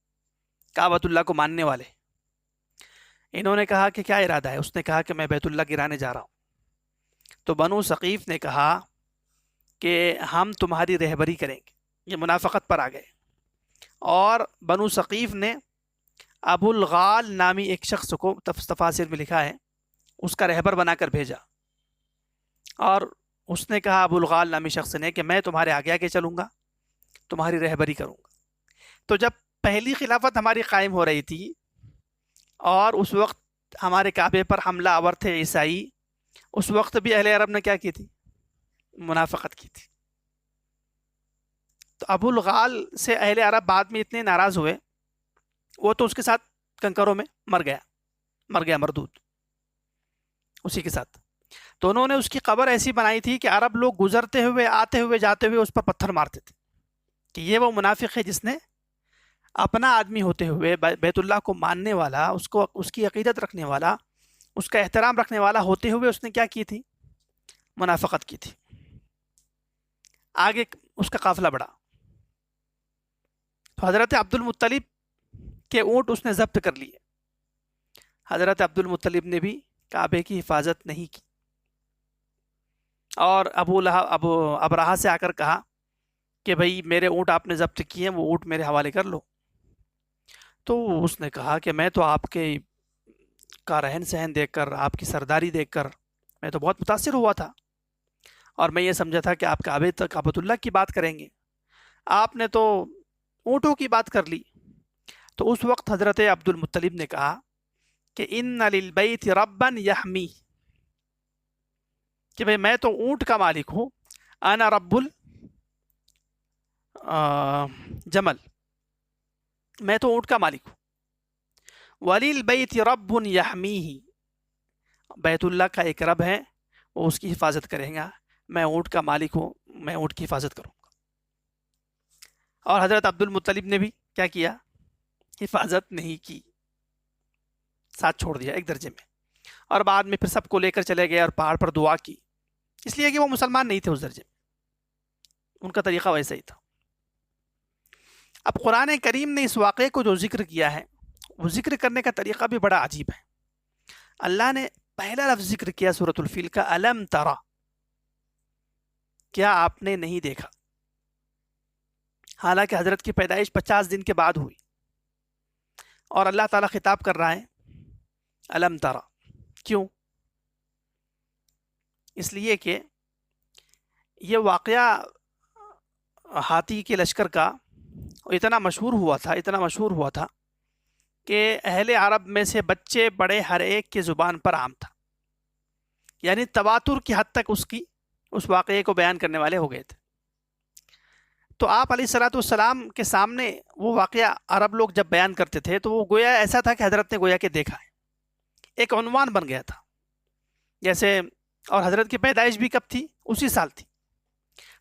کعبۃ اللہ کو ماننے والے، انہوں نے کہا کہ کیا ارادہ ہے؟ اس نے کہا کہ میں بیت اللہ گرانے جا رہا ہوں۔ تو بنو ثقیف نے کہا کہ ہم تمہاری رہبری کریں گے، یہ منافقت پر آ گئے، اور بنو ثقیف نے ابو الغال نامی ایک شخص کو، تفاسیر میں لکھا ہے، اس کا رہبر بنا کر بھیجا، اور اس نے کہا ابو الغال نامی شخص نے کہ میں تمہارے آگے آگے چلوں گا، تمہاری رہبری کروں گا۔ تو جب پہلی خلافت ہماری قائم ہو رہی تھی اور اس وقت ہمارے کعبے پر حملہ آور تھے عیسائی، اس وقت بھی اہل عرب نے کیا کی تھی؟ منافقت کی تھی۔ تو ابو الغال سے اہل عرب بعد میں اتنے ناراض ہوئے، وہ تو اس کے ساتھ کنکروں میں مر گیا مردود اسی کے ساتھ۔ تو انہوں نے اس کی قبر ایسی بنائی تھی کہ عرب لوگ گزرتے ہوئے، آتے ہوئے، جاتے ہوئے اس پر پتھر مارتے تھے کہ یہ وہ منافق ہے جس نے اپنا آدمی ہوتے ہوئے، بیت اللہ کو ماننے والا، اس کی عقیدت رکھنے والا، اس کا احترام رکھنے والا ہوتے ہوئے اس نے کیا کی تھی؟ منافقت کی تھی۔ آگے اس کا قافلہ بڑھا تو حضرت عبد المطلب کے اونٹ اس نے ضبط کر لیے۔ حضرت عبد المطلب نے بھی کعبے کی حفاظت نہیں کی، اور ابرہہ سے آ کر کہا کہ بھئی میرے اونٹ آپ نے ضبط کیے ہیں، وہ اونٹ میرے حوالے کر لو۔ تو اس نے کہا کہ میں تو آپ کے کا رہن سہن دیکھ کر، آپ کی سرداری دیکھ کر میں تو بہت متاثر ہوا تھا، اور میں یہ سمجھا تھا کہ آپ کعبے تک کعبۃ اللہ کی بات کریں گے، آپ نے تو اونٹوں کی بات کر لی۔ تو اس وقت حضرت عبد المطلب نے کہا کہ ان للبیت ربا یحمی، کہ بھئی میں تو اونٹ کا مالک ہوں، انا رب الجمل، میں تو اونٹ کا مالک ہوں، وللبیت رب یحمیہ، بیت اللہ کا ایک رب ہے، وہ اس کی حفاظت کریں گا، میں اونٹ کا مالک ہوں، میں اونٹ کی حفاظت کروں گا۔ اور حضرت عبد المطلب نے بھی کیا کیا؟ حفاظت نہیں کی، ساتھ چھوڑ دیا ایک درجے میں، اور بعد میں پھر سب کو لے کر چلے گئے اور پہاڑ پر دعا کی، اس لیے کہ وہ مسلمان نہیں تھے اس درجے میں، ان کا طریقہ ویسا ہی تھا۔ اب قرآن کریم نے اس واقعے کو جو ذکر کیا ہے، وہ ذکر کرنے کا طریقہ بھی بڑا عجیب ہے۔ اللہ نے پہلا لفظ ذکر کیا سورۃ الفیل کا، الم ترا، کیا آپ نے نہیں دیکھا؟ حالانکہ حضرت کی پیدائش 50 دن کے بعد ہوئی، اور اللہ تعالیٰ خطاب کر رہا ہے الم ترا، کیوں؟ اس لیے کہ یہ واقعہ ہاتھی کے لشکر کا اتنا مشہور ہوا تھا کہ اہل عرب میں سے بچے بڑے ہر ایک کی زبان پر عام تھا، یعنی تواتر کی حد تک اس واقعے کو بیان کرنے والے ہو گئے تھے۔ تو آپ علیہ الصلوۃ والسلام کے سامنے وہ واقعہ عرب لوگ جب بیان کرتے تھے تو وہ گویا ایسا تھا کہ حضرت نے گویا کہ دیکھا ہے، ایک عنوان بن گیا تھا جیسے۔ اور حضرت کی پیدائش بھی کب تھی؟ اسی سال تھی۔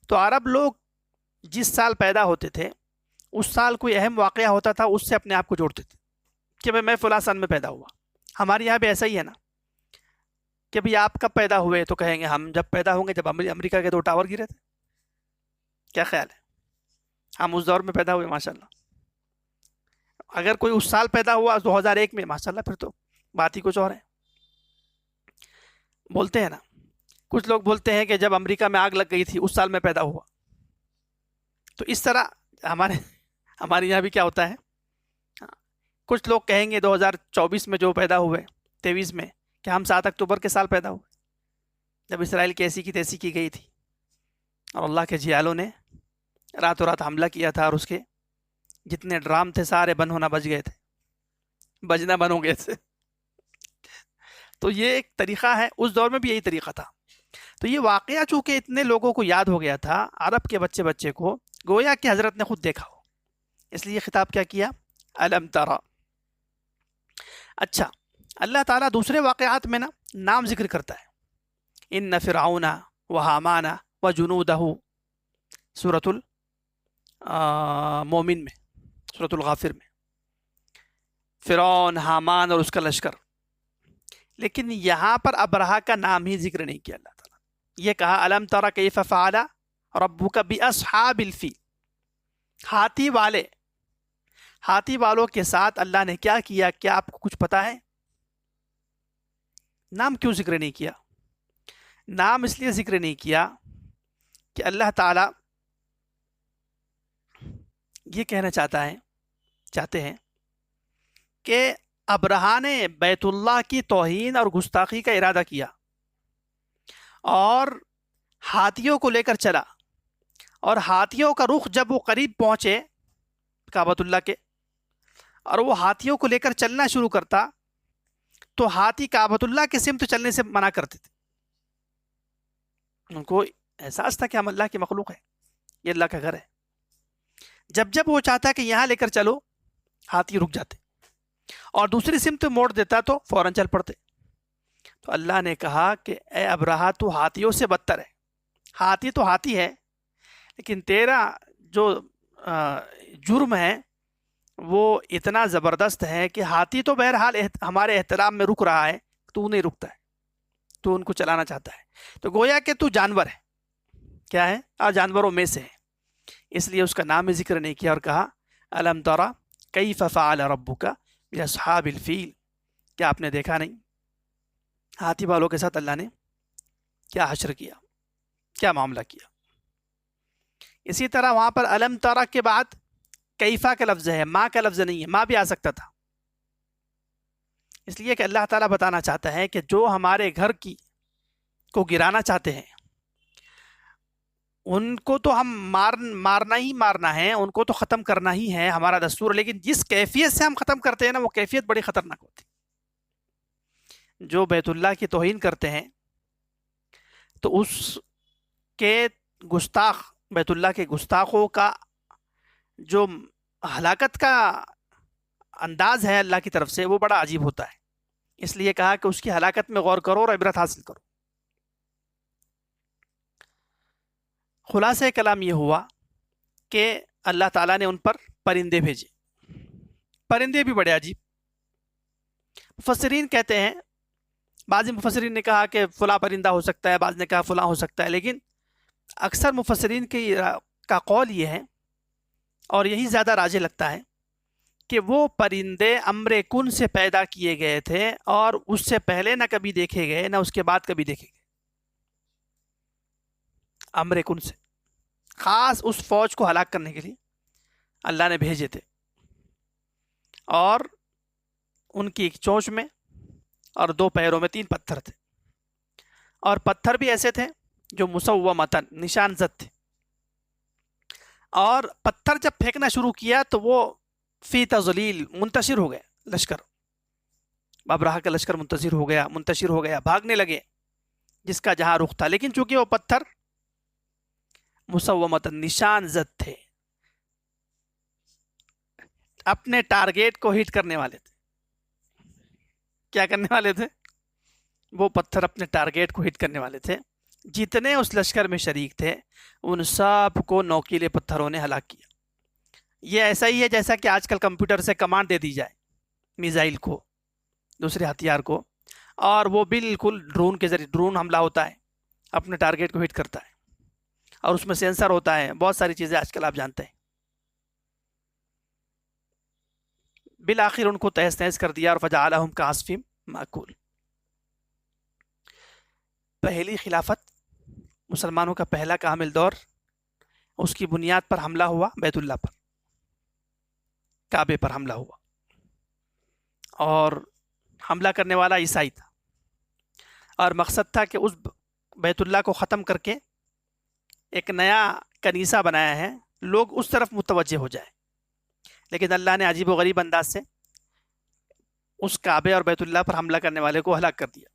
تو عرب لوگ جس سال پیدا ہوتے تھے اس سال کوئی اہم واقعہ ہوتا تھا، اس سے اپنے آپ کو جوڑتے تھے کہ میں فلاں سن میں پیدا ہوا۔ ہمارے یہاں بھی ایسا ہی ہے نا کہ بھئی آپ کب پیدا ہوئے؟ تو کہیں گے ہم جب پیدا ہوں گے جب امریکہ کے 2 ٹاور گرے تھے۔ کیا خیال ہے؟ ہم اس دور میں پیدا ہوئے ماشاءاللہ۔ اگر کوئی اس سال پیدا ہوا 2001 میں، ماشاءاللہ پھر تو بات ہی کچھ اور ہے۔ بولتے ہیں نا، کچھ لوگ بولتے ہیں کہ جب امریکہ میں آگ لگ گئی تھی اس سال میں پیدا ہوا۔ تو اس طرح ہمارے یہاں بھی کیا ہوتا ہے، کچھ لوگ کہیں گے 2024 میں جو پیدا ہوئے 23 میں کہ ہم 7 اکتوبر کے سال پیدا ہوئے جب اسرائیل کی ایسی کی تیسی کی گئی تھی اور اللہ کے جھیالوں نے راتوں رات حملہ کیا تھا، اور اس کے جتنے ڈرام تھے سارے بند ہونا بجنا بند ہو گئے تھے۔ تو یہ ایک طریقہ ہے، اس دور میں بھی یہی طریقہ تھا۔ تو یہ واقعہ چونکہ اتنے لوگوں کو یاد ہو گیا تھا، عرب کے بچے کو گویا کہ حضرت نے خود دیکھا ہو، اس لیے خطاب کیا کیا؟ الم ترى۔ اچھا، اللہ تعالیٰ دوسرے واقعات میں نا نام ذکر کرتا ہے، ان فرعون وحامان وجنودہ، سورۃ المومن میں، سورۃ الغافر میں، فرعون، حامان اور اس کا لشکر۔ لیکن یہاں پر ابرہہ کا نام ہی ذکر نہیں کیا اللہ تعالیٰ، یہ کہا الم تری کیف فعل ربک باصحاب الفیل، ہاتھی والوں کے ساتھ اللہ نے کیا کیا، کیا آپ کو کچھ پتا ہے؟ نام کیوں ذکر نہیں کیا؟ نام اس لیے ذکر نہیں کیا کہ اللہ تعالیٰ یہ کہنا چاہتے ہیں کہ ابرہہ نے بیت اللہ کی توہین اور گستاخی کا ارادہ کیا اور ہاتھیوں کو لے کر چلا، اور ہاتھیوں کا رخ جب وہ قریب پہنچے کعبۃ اللہ کے اور وہ ہاتھیوں کو لے کر چلنا شروع کرتا تو ہاتھی کعبۃ اللہ کے سمت چلنے سے منع کرتے تھے۔ ان کو احساس تھا کہ ہم اللہ کی مخلوق ہے، یہ اللہ کا گھر ہے۔ جب وہ چاہتا کہ یہاں لے کر چلو، ہاتھی رک جاتے، اور دوسری سمت موڑ دیتا تو فوراً چل پڑتے۔ تو اللہ نے کہا کہ اے ابرہہ، تو ہاتھیوں سے بدتر ہے۔ ہاتھی تو ہاتھی ہے، لیکن تیرا جو جرم ہے وہ اتنا زبردست ہے کہ ہاتھی تو بہرحال ہمارے احترام میں رک رہا ہے، تو نہیں رکتا ہے، تو ان کو چلانا چاہتا ہے۔ تو گویا کہ تو جانور ہے، کیا ہے؟ جانوروں میں سے ہے، اس لیے اس کا نام ذکر نہیں کیا اور کہا الم تری کیف فعل ربک باصحاب الفیل، کیا آپ نے دیکھا نہیں ہاتھی والوں کے ساتھ اللہ نے کیا حشر کیا، کیا معاملہ کیا۔ اسی طرح وہاں پر الم تری کے بعد کیفا کا لفظ ہے، ماں کا لفظ نہیں ہے، ماں بھی آ سکتا تھا، اس لیے کہ اللہ تعالیٰ بتانا چاہتا ہے کہ جو ہمارے گھر کو گرانا چاہتے ہیں ان کو تو ہم مارنا ہے، ان کو تو ختم کرنا ہی ہے ہمارا دستور، لیکن جس کیفیت سے ہم ختم کرتے ہیں نا وہ کیفیت بڑی خطرناک ہوتی۔ جو بیت اللہ کی توہین کرتے ہیں تو اس کے گستاخ، بیت اللہ کے گستاخوں کا جو ہلاکت کا انداز ہے اللہ کی طرف سے وہ بڑا عجیب ہوتا ہے، اس لیے کہا کہ اس کی ہلاکت میں غور کرو اور عبرت حاصل کرو۔ خلاصہ کلام یہ ہوا کہ اللہ تعالیٰ نے ان پر پرندے بھیجے، پرندے بھی بڑے عجیب۔ مفسرین کہتے ہیں، بعض مفسرین نے کہا کہ فلاں پرندہ ہو سکتا ہے، بعض نے کہا فلاں ہو سکتا ہے، لیکن اکثر مفسرین کا قول یہ ہے اور یہی زیادہ راجح لگتا ہے کہ وہ پرندے امر کن سے پیدا کیے گئے تھے اور اس سے پہلے نہ کبھی دیکھے گئے نہ اس کے بعد کبھی دیکھے گئے۔ امر کن سے خاص اس فوج کو ہلاک کرنے کے لیے اللہ نے بھیجے تھے، اور ان کی ایک چونچ میں اور 2 پیروں میں 3 پتھر تھے، اور پتھر بھی ایسے تھے جو مسومتاً نشان زد تھے۔ اور پتھر جب پھینکنا شروع کیا تو وہ فی تضلیل منتشر ہو گئے لشکر، ابرہہ کا لشکر منتشر ہو گیا، بھاگنے لگے جس کا جہاں رخ تھا، لیکن چونکہ وہ پتھر مسومۃ نشان زد تھے، اپنے ٹارگیٹ کو ہٹ کرنے والے تھے. کیا کرنے والے تھے؟ وہ پتھر اپنے ٹارگیٹ کو ہٹ کرنے والے تھے. جتنے اس لشکر میں شریک تھے ان سب کو نوکیلے پتھروں نے ہلاک کیا. یہ ایسا ہی ہے جیسا کہ آج کل کمپیوٹر سے کمانڈ دے دی جائے میزائل کو، دوسرے ہتھیار کو، اور وہ بالکل ڈرون کے ذریعے، ڈرون حملہ ہوتا ہے، اپنے ٹارگیٹ کو ہٹ کرتا ہے، اور اس میں سینسر ہوتا ہے، بہت ساری چیزیں آج کل آپ جانتے ہیں. بالآخر ان کو تہس نہس کر دیا اور فجعلہم کعصف مأکول. پہلی خلافت، مسلمانوں کا پہلا کامل دور، اس کی بنیاد پر حملہ ہوا بیت اللہ پر، کعبے پر حملہ ہوا، اور حملہ کرنے والا عیسائی تھا، اور مقصد تھا کہ اس بیت اللہ کو ختم کر کے ایک نیا کنیسہ بنایا ہے، لوگ اس طرف متوجہ ہو جائے. لیکن اللہ نے عجیب و غریب انداز سے اس کعبے اور بیت اللہ پر حملہ کرنے والے کو ہلاک کر دیا.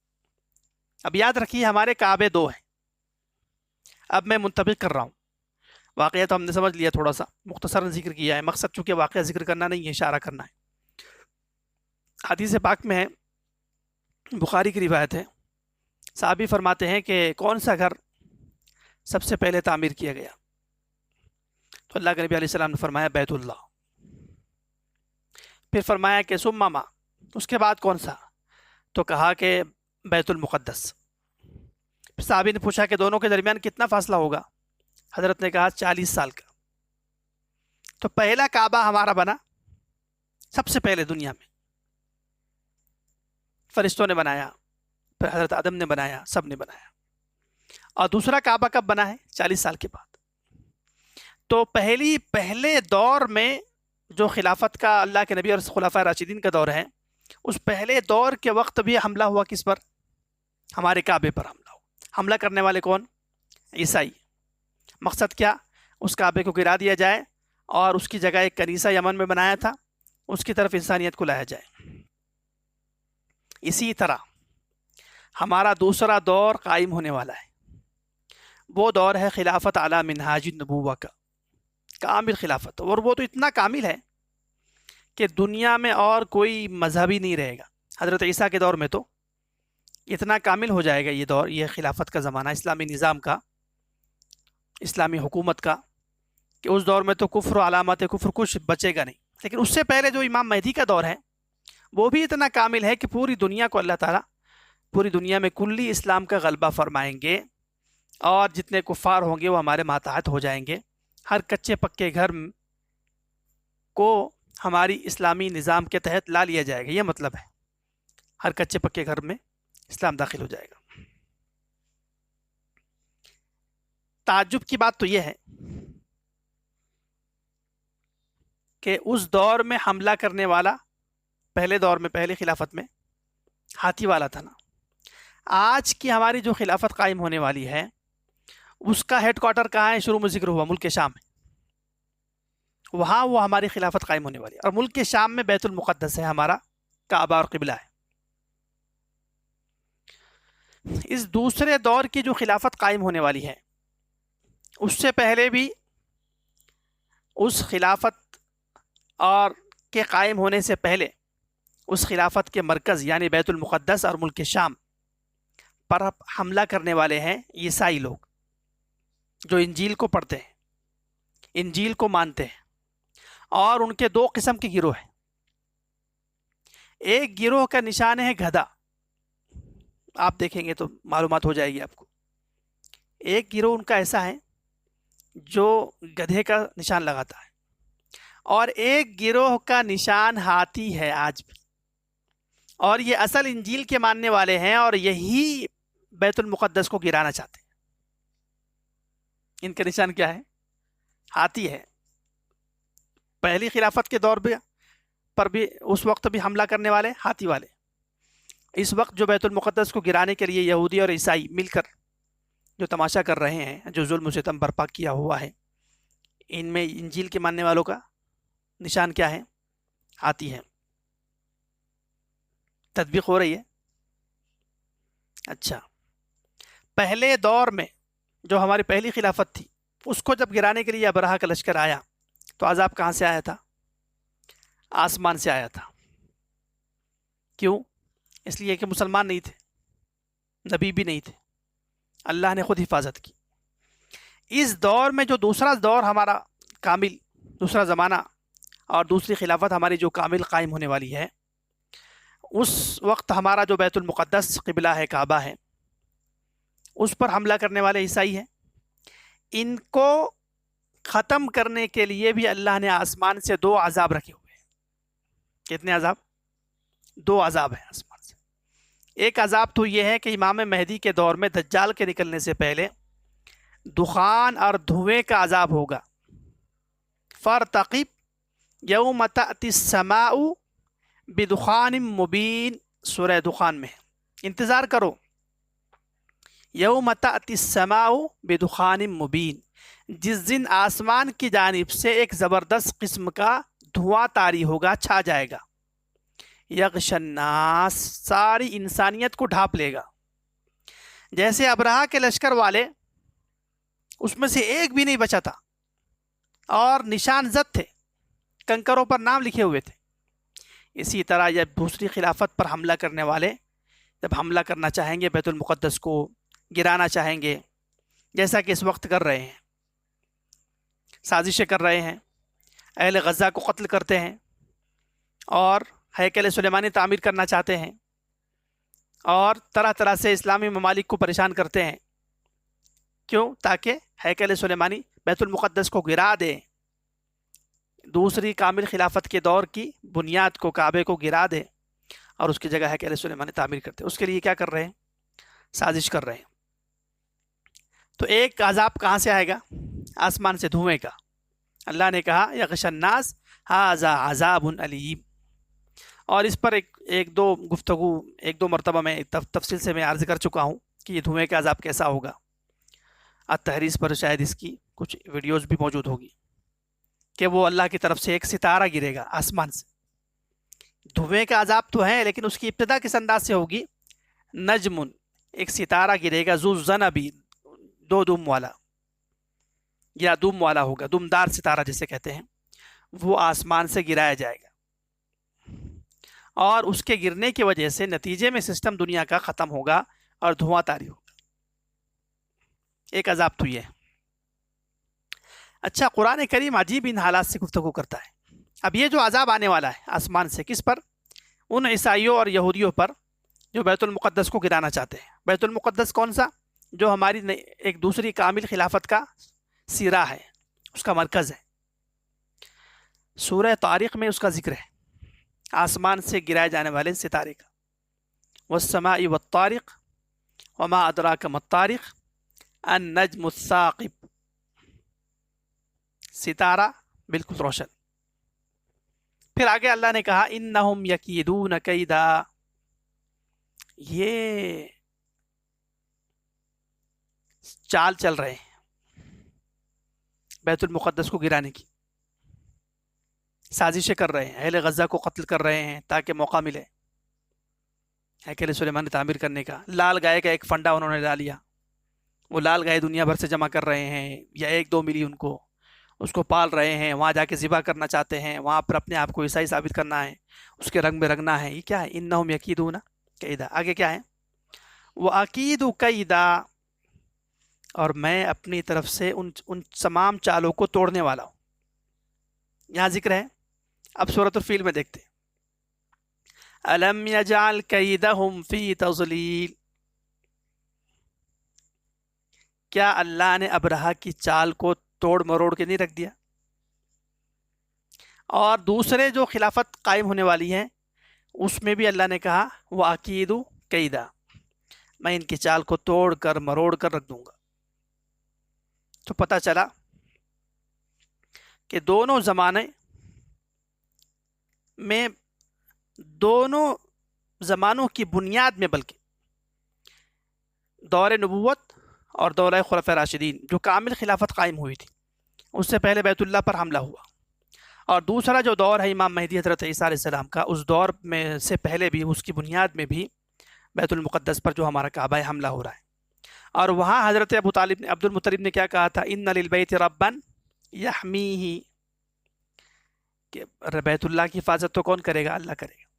اب یاد رکھیے ہمارے کعبے دو ہیں. اب میں منطبق کر رہا ہوں، واقعہ تو ہم نے سمجھ لیا، تھوڑا سا مختصراً ذکر کیا ہے، مقصد چونکہ واقعہ ذکر کرنا نہیں ہے، اشارہ کرنا ہے. حدیث پاک میں ہے، بخاری کی روایت ہے، صحابی فرماتے ہیں کہ کون سا گھر سب سے پہلے تعمیر کیا گیا؟ تو اللہ کے نبی علیہ السلام نے فرمایا بیت اللہ. پھر فرمایا کہ ثم ما، اس کے بعد کون سا؟ تو کہا کہ بیت المقدس. پھر صحابی نے پوچھا کہ دونوں کے درمیان کتنا فاصلہ ہوگا؟ حضرت نے کہا 40 سال کا. تو پہلا کعبہ ہمارا بنا سب سے پہلے دنیا میں، فرشتوں نے بنایا، پھر حضرت آدم نے بنایا، سب نے بنایا. اور دوسرا کعبہ کب بنا ہے؟ 40 سال کے بعد. تو پہلے دور میں جو خلافت کا اللہ کے نبی اور خلفائے راشدین کا دور ہے، اس پہلے دور کے وقت بھی حملہ ہوا کس پر؟ ہمارے کعبے پر حملہ ہوا. حملہ کرنے والے کون؟ عیسائی. مقصد کیا؟ اس کعبے کو گرا دیا جائے اور اس کی جگہ ایک کنیسہ یمن میں بنایا تھا، اس کی طرف انسانیت کو لایا جائے. اسی طرح ہمارا دوسرا دور قائم ہونے والا ہے، وہ دور ہے خلافت علی منہاج النبوہ کا، کامل خلافت. اور وہ تو اتنا کامل ہے کہ دنیا میں اور کوئی مذہب ہی نہیں رہے گا. حضرت عیسیٰ کے دور میں تو اتنا کامل ہو جائے گا یہ دور، یہ خلافت کا زمانہ، اسلامی نظام کا، اسلامی حکومت کا، کہ اس دور میں تو کفر و علامات کفر کچھ بچے گا نہیں. لیکن اس سے پہلے جو امام مہدی کا دور ہے وہ بھی اتنا کامل ہے کہ پوری دنیا کو اللہ تعالیٰ، پوری دنیا میں کلی اسلام کا غلبہ فرمائیں گے، اور جتنے کفار ہوں گے وہ ہمارے ماتحت ہو جائیں گے. ہر کچے پکے گھر کو ہماری اسلامی نظام کے تحت لا لیا جائے گا. یہ مطلب ہے ہر کچے پکے گھر میں اسلام داخل ہو جائے گا. تعجب کی بات تو یہ ہے کہ اس دور میں حملہ کرنے والا پہلے دور میں، پہلے خلافت میں ہاتھی والا تھا نا. آج کی ہماری جو خلافت قائم ہونے والی ہے اس کا ہیڈ کوارٹر کہاں ہے؟ شروع میں ذکر ہوا ملک شام ہے، وہاں وہ ہماری خلافت قائم ہونے والی ہے. اور ملک شام میں بیت المقدس ہے، ہمارا کعبہ اور قبلہ ہے. اس دوسرے دور کی جو خلافت قائم ہونے والی ہے اس سے پہلے بھی اس خلافت اور کے قائم ہونے سے پہلے اس خلافت کے مرکز یعنی بیت المقدس اور ملک شام پر حملہ کرنے والے ہیں عیسائی لوگ، جو انجیل کو پڑھتے ہیں، انجیل کو مانتے ہیں. اور ان کے دو قسم کے گروہ ہیں. ایک گروہ کا نشان ہے گدھا، آپ دیکھیں گے تو معلومات ہو جائے گی آپ کو. ایک گروہ ان کا ایسا ہے جو گدھے کا نشان لگاتا ہے، اور ایک گروہ کا نشان ہاتھی ہے آج بھی. اور یہ اصل انجیل کے ماننے والے ہیں اور یہی بیت المقدس کو گرانا چاہتے ہیں. ان کا نشان کیا ہے؟ ہاتھی ہے. پہلی خلافت کے دور پر بھی اس وقت بھی حملہ کرنے والے ہاتھی والے. اس وقت جو بیت المقدس کو گرانے کے لیے یہودی اور عیسائی مل کر جو تماشا کر رہے ہیں، جو ظلم و ستم برپا کیا ہوا ہے، ان میں انجیل کے ماننے والوں کا نشان کیا ہے؟ ہاتھی ہے. تطبیق ہو رہی ہے؟ اچھا، پہلے دور میں جو ہماری پہلی خلافت تھی اس کو جب گرانے کے لیے ابرہہ کا لشکر آیا تو عذاب کہاں سے آیا تھا؟ آسمان سے آیا تھا. کیوں؟ اس لیے کہ مسلمان نہیں تھے، نبی بھی نہیں تھے، اللہ نے خود حفاظت کی. اس دور میں جو دوسرا دور ہمارا کامل، دوسرا زمانہ اور دوسری خلافت ہماری جو کامل قائم ہونے والی ہے، اس وقت ہمارا جو بیت المقدس قبلہ ہے، کعبہ ہے، اس پر حملہ کرنے والے عیسائی ہیں. ان کو ختم کرنے کے لیے بھی اللہ نے آسمان سے 2 عذاب رکھے ہوئے ہیں. کتنے عذاب؟ 2 عذاب ہیں آسمان سے. ایک عذاب تو یہ ہے کہ امام مہدی کے دور میں دجال کے نکلنے سے پہلے دخان اور دھوئیں کا عذاب ہوگا. فارتقب یوم تأتی السماء بدخان مبین، سورہ دخان میں انتظار کرو. یوم تأتی السماء بدخان مبین، جس دن آسمان کی جانب سے ایک زبردست قسم کا دھواں طاری ہوگا، چھا جائے گا. یغش الناس، ساری انسانیت کو ڈھانپ لے گا. جیسے ابرہہ کے لشکر والے، اس میں سے ایک بھی نہیں بچا تھا اور نشان زد تھے، کنکروں پر نام لکھے ہوئے تھے. اسی طرح جب دوسری خلافت پر حملہ کرنے والے جب حملہ کرنا چاہیں گے، بیت المقدس کو گرانا چاہیں گے، جیسا کہ اس وقت کر رہے ہیں، سازشیں کر رہے ہیں، اہل غزہ کو قتل کرتے ہیں اور ہیکل سلیمانی تعمیر کرنا چاہتے ہیں اور طرح طرح سے اسلامی ممالک کو پریشان کرتے ہیں. کیوں؟ تاکہ ہیکل سلیمانی بیت المقدس کو گرا دے، دوسری کامل خلافت کے دور کی بنیاد کو، کعبے کو گرا دے اور اس کی جگہ ہیکل سلیمانی تعمیر کرتے. اس کے لیے کیا کر رہے ہیں؟ سازش کر رہے ہیں. تو ایک عذاب کہاں سے آئے گا؟ آسمان سے، دھوئیں کا. اللہ نے کہا یغش الناس ھذا عذاب علیم. اور اس پر ایک دو مرتبہ میں تفصیل سے میں عرض کر چکا ہوں کہ یہ دھوئیں کا عذاب کیسا ہوگا. التحریز پر شاید اس کی کچھ ویڈیوز بھی موجود ہوگی کہ وہ اللہ کی طرف سے ایک ستارہ گرے گا آسمان سے. دھوئیں کا عذاب تو ہے، لیکن اس کی ابتدا کس انداز سے ہوگی؟ نجمن، ایک ستارہ گرے گا، ذو ذنبی، 2 دم والا یا دم والا ہوگا، دمدار ستارہ جسے کہتے ہیں، وہ آسمان سے گرایا جائے گا. اور اس کے گرنے کی وجہ سے نتیجے میں سسٹم دنیا کا ختم ہوگا اور دھواں طاری ہوگا. ایک عذاب تو یہ ہے. اچھا، قرآن کریم عجیب ان حالات سے گفتگو کرتا ہے. اب یہ جو عذاب آنے والا ہے آسمان سے، کس پر؟ ان عیسائیوں اور یہودیوں پر جو بیت المقدس کو گرانا چاہتے ہیں. بیت المقدس کون سا؟ جو ہماری ایک دوسری کامل خلافت کا سیرہ ہے، اس کا مرکز ہے. سورہ طارق میں اس کا ذکر ہے، آسمان سے گرائے جانے والے ستارے کا. والسماء والطارق وما ادراک ما الطارق النجم الثاقب، ستارہ بالکل روشن. پھر آگے اللہ نے کہا انہم یکیدون کیدا، یہ چال چل رہے ہیں بیت المقدس کو گرانے کی، سازشیں کر رہے ہیں، اہل غزہ کو قتل کر رہے ہیں تاکہ موقع ملے ہیکل سلیمان تعمیر کرنے کا. لال گائے کا ایک فنڈا انہوں نے ڈال لیا، وہ لال گائے دنیا بھر سے جمع کر رہے ہیں، یا 1-2 ملین کو، اس کو پال رہے ہیں، وہاں جا کے ذبح کرنا چاہتے ہیں، وہاں پر اپنے آپ کو عیسائی ثابت کرنا ہے، اس کے رنگ میں رنگنا ہے. یہ کیا ہے؟ انہم یکیدون کیدا. آگے کیا ہے؟ وَأَكِيدُ كَيْدًا، اور میں اپنی طرف سے ان تمام چالوں کو توڑنے والا ہوں. یہاں ذکر ہے. اب سورۃ الفیل میں دیکھتے ہیں. أَلَمْ يَجْعَلْ كَيْدَهُمْ فِي تَضْلِيلٍ، کیا اللہ نے ابرہہ کی چال کو توڑ مروڑ کے نہیں رکھ دیا؟ اور دوسرے جو خلافت قائم ہونے والی ہیں اس میں بھی اللہ نے کہا وَأَكِيدُ كَيْدًا، میں ان کی چال کو توڑ کر مروڑ کر رکھ دوں گا. تو پتہ چلا کہ دونوں زمانے میں، دونوں زمانوں کی بنیاد میں، بلکہ دور نبوت اور دور خلفاء راشدین جو کامل خلافت قائم ہوئی تھی، اس سے پہلے بیت اللہ پر حملہ ہوا. اور دوسرا جو دور ہے امام مہدی حضرت عیسیٰ علیہ السلام کا، اس دور میں سے پہلے بھی، اس کی بنیاد میں بھی بیت المقدس پر جو ہمارا کعبہ ہے حملہ ہو رہا ہے. اور وہاں حضرت عبد المطلب نے کیا کہا تھا، ان للبیت ربا یحمیہ، کہ بیت اللہ کی حفاظت تو کون کرے گا؟ اللہ کرے گا.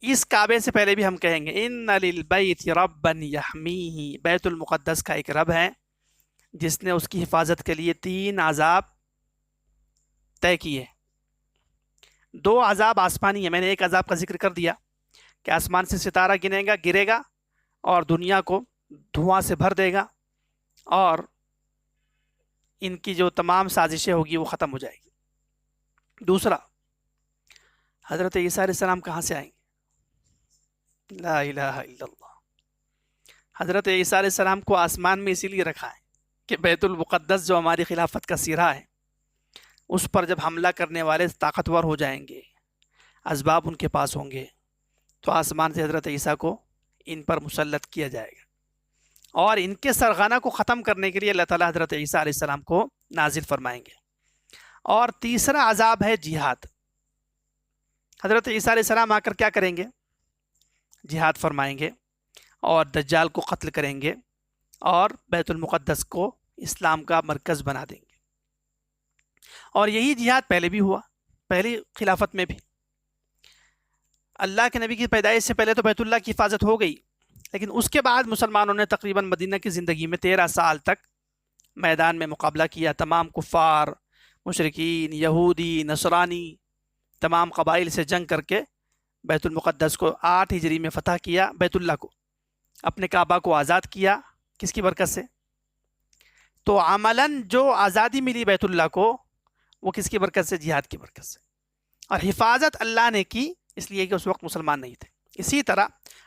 اس کعبے سے پہلے بھی ہم کہیں گے ان للبیت ربا یحمیہ، بیت المقدس کا ایک رب ہے جس نے اس کی حفاظت کے لیے 3 عذاب طے کیے. 2 عذاب آسمانی ہیں، میں نے ایک عذاب کا ذکر کر دیا کہ آسمان سے ستارہ گرے گا اور دنیا کو دھواں سے بھر دے گا، اور ان کی جو تمام سازشیں ہوگی وہ ختم ہو جائے گی. دوسرا، حضرت عیسیٰ علیہ السلام کہاں سے آئیں گے؟ لا الہ الا اللہ. حضرت عیسیٰ علیہ السلام کو آسمان میں اسی لیے رکھا ہے کہ بیت المقدس جو ہماری خلافت کا سیرا ہے، اس پر جب حملہ کرنے والے طاقتور ہو جائیں گے، اسباب ان کے پاس ہوں گے، تو آسمان سے حضرت عیسیٰ کو ان پر مسلط کیا جائے گا، اور ان کے سرغنہ کو ختم کرنے کے لیے اللہ تعالیٰ حضرت عیسیٰ علیہ السلام کو نازل فرمائیں گے. اور تیسرا عذاب ہے جہاد. حضرت عیسیٰ علیہ السلام آ کر کیا کریں گے؟ جہاد فرمائیں گے اور دجال کو قتل کریں گے اور بیت المقدس کو اسلام کا مرکز بنا دیں گے. اور یہی جہاد پہلے بھی ہوا، پہلی خلافت میں بھی. اللہ کے نبی کی پیدائش سے پہلے تو بیت اللہ کی حفاظت ہو گئی، لیکن اس کے بعد مسلمانوں نے تقریباً مدینہ کی زندگی میں 13 سال تک میدان میں مقابلہ کیا. تمام کفار، مشرکین، یہودی، نصرانی، تمام قبائل سے جنگ کر کے بیت المقدس کو 8 ہجری میں فتح کیا. بیت اللہ کو، اپنے کعبہ کو آزاد کیا. کس کی برکت سے؟ تو عملاً جو آزادی ملی بیت اللہ کو، وہ کس کی برکت سے؟ جہاد کی برکت سے. اور حفاظت اللہ نے کی، اس لیے کہ اس وقت مسلمان نہیں تھے. اسی طرح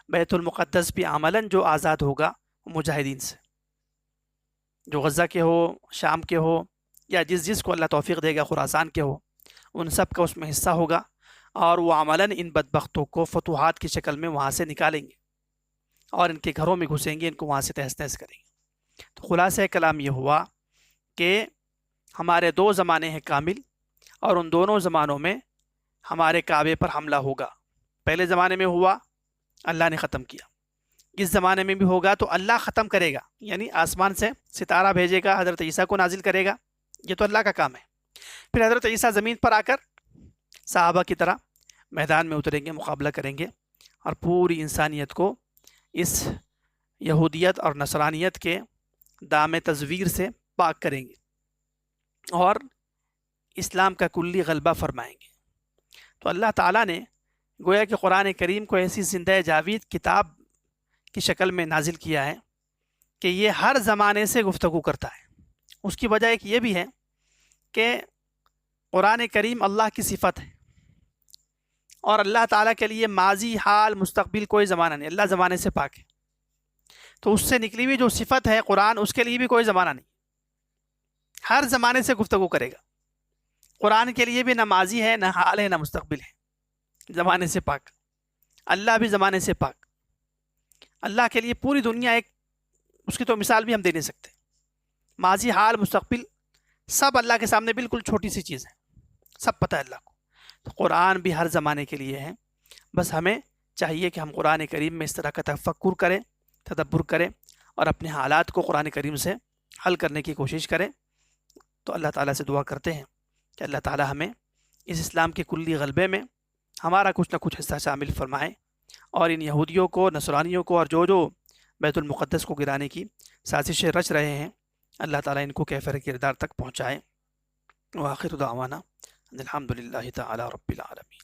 بیت المقدس بھی عملاً جو آزاد ہوگا وہ مجاہدین سے، جو غزہ کے ہو، شام کے ہو، یا جس کو اللہ توفیق دے گا خراسان کے ہو، ان سب کا اس میں حصہ ہوگا، اور وہ عملاً ان بدبختوں کو فتوحات کی شکل میں وہاں سے نکالیں گے اور ان کے گھروں میں گھسیں گے، ان کو وہاں سے تہس نہس کریں گے. تو خلاصہ کلام یہ ہوا کہ ہمارے 2 زمانے ہیں کامل، اور ان دونوں زمانوں میں ہمارے کعبے پر حملہ ہوگا. پہلے زمانے میں ہوا، اللہ نے ختم کیا. اس زمانے میں بھی ہوگا تو اللہ ختم کرے گا، یعنی آسمان سے ستارہ بھیجے گا، حضرت عیسیٰ کو نازل کرے گا. یہ تو اللہ کا کام ہے. پھر حضرت عیسیٰ زمین پر آ کر صحابہ کی طرح میدان میں اتریں گے، مقابلہ کریں گے، اور پوری انسانیت کو اس یہودیت اور نصرانیت کے دام تزویر سے پاک کریں گے اور اسلام کا کلی غلبہ فرمائیں گے. تو اللہ تعالیٰ نے گویا کہ قرآن کریم کو ایسی زندہ جاوید کتاب کی شکل میں نازل کیا ہے کہ یہ ہر زمانے سے گفتگو کرتا ہے. اس کی وجہ ایک یہ بھی ہے کہ قرآن کریم اللہ کی صفت ہے، اور اللہ تعالیٰ کے لیے ماضی، حال، مستقبل کوئی زمانہ نہیں. اللہ زمانے سے پاک ہے، تو اس سے نکلی ہوئی جو صفت ہے قرآن، اس کے لیے بھی کوئی زمانہ نہیں، ہر زمانے سے گفتگو کرے گا. قرآن کے لیے بھی نہ ماضی ہے، نہ حال ہے، نہ مستقبل ہے، زمانے سے پاک. اللہ بھی زمانے سے پاک. اللہ کے لیے پوری دنیا ایک، اس کی تو مثال بھی ہم دے نہیں سکتے. ماضی، حال، مستقبل سب اللہ کے سامنے بالکل چھوٹی سی چیز ہے، سب پتہ ہے اللہ کو. تو قرآن بھی ہر زمانے کے لیے ہے. بس ہمیں چاہیے کہ ہم قرآن کریم میں اس طرح کا تفکر کریں، تدبر کریں، اور اپنے حالات کو قرآن کریم سے حل کرنے کی کوشش کریں. تو اللہ تعالیٰ سے دعا کرتے ہیں کہ اللہ تعالیٰ ہمیں اس اسلام کے کلی غلبے میں ہمارا کچھ نہ کچھ حصہ شامل فرمائے، اور ان یہودیوں کو، نصرانیوں کو، اور جو بیت المقدس کو گرانے کی سازشیں رچ رہے ہیں، اللہ تعالیٰ ان کو کیفر کردار تک پہنچائے. وآخر دعوانا الحمد للہ تعالی رب العالمین.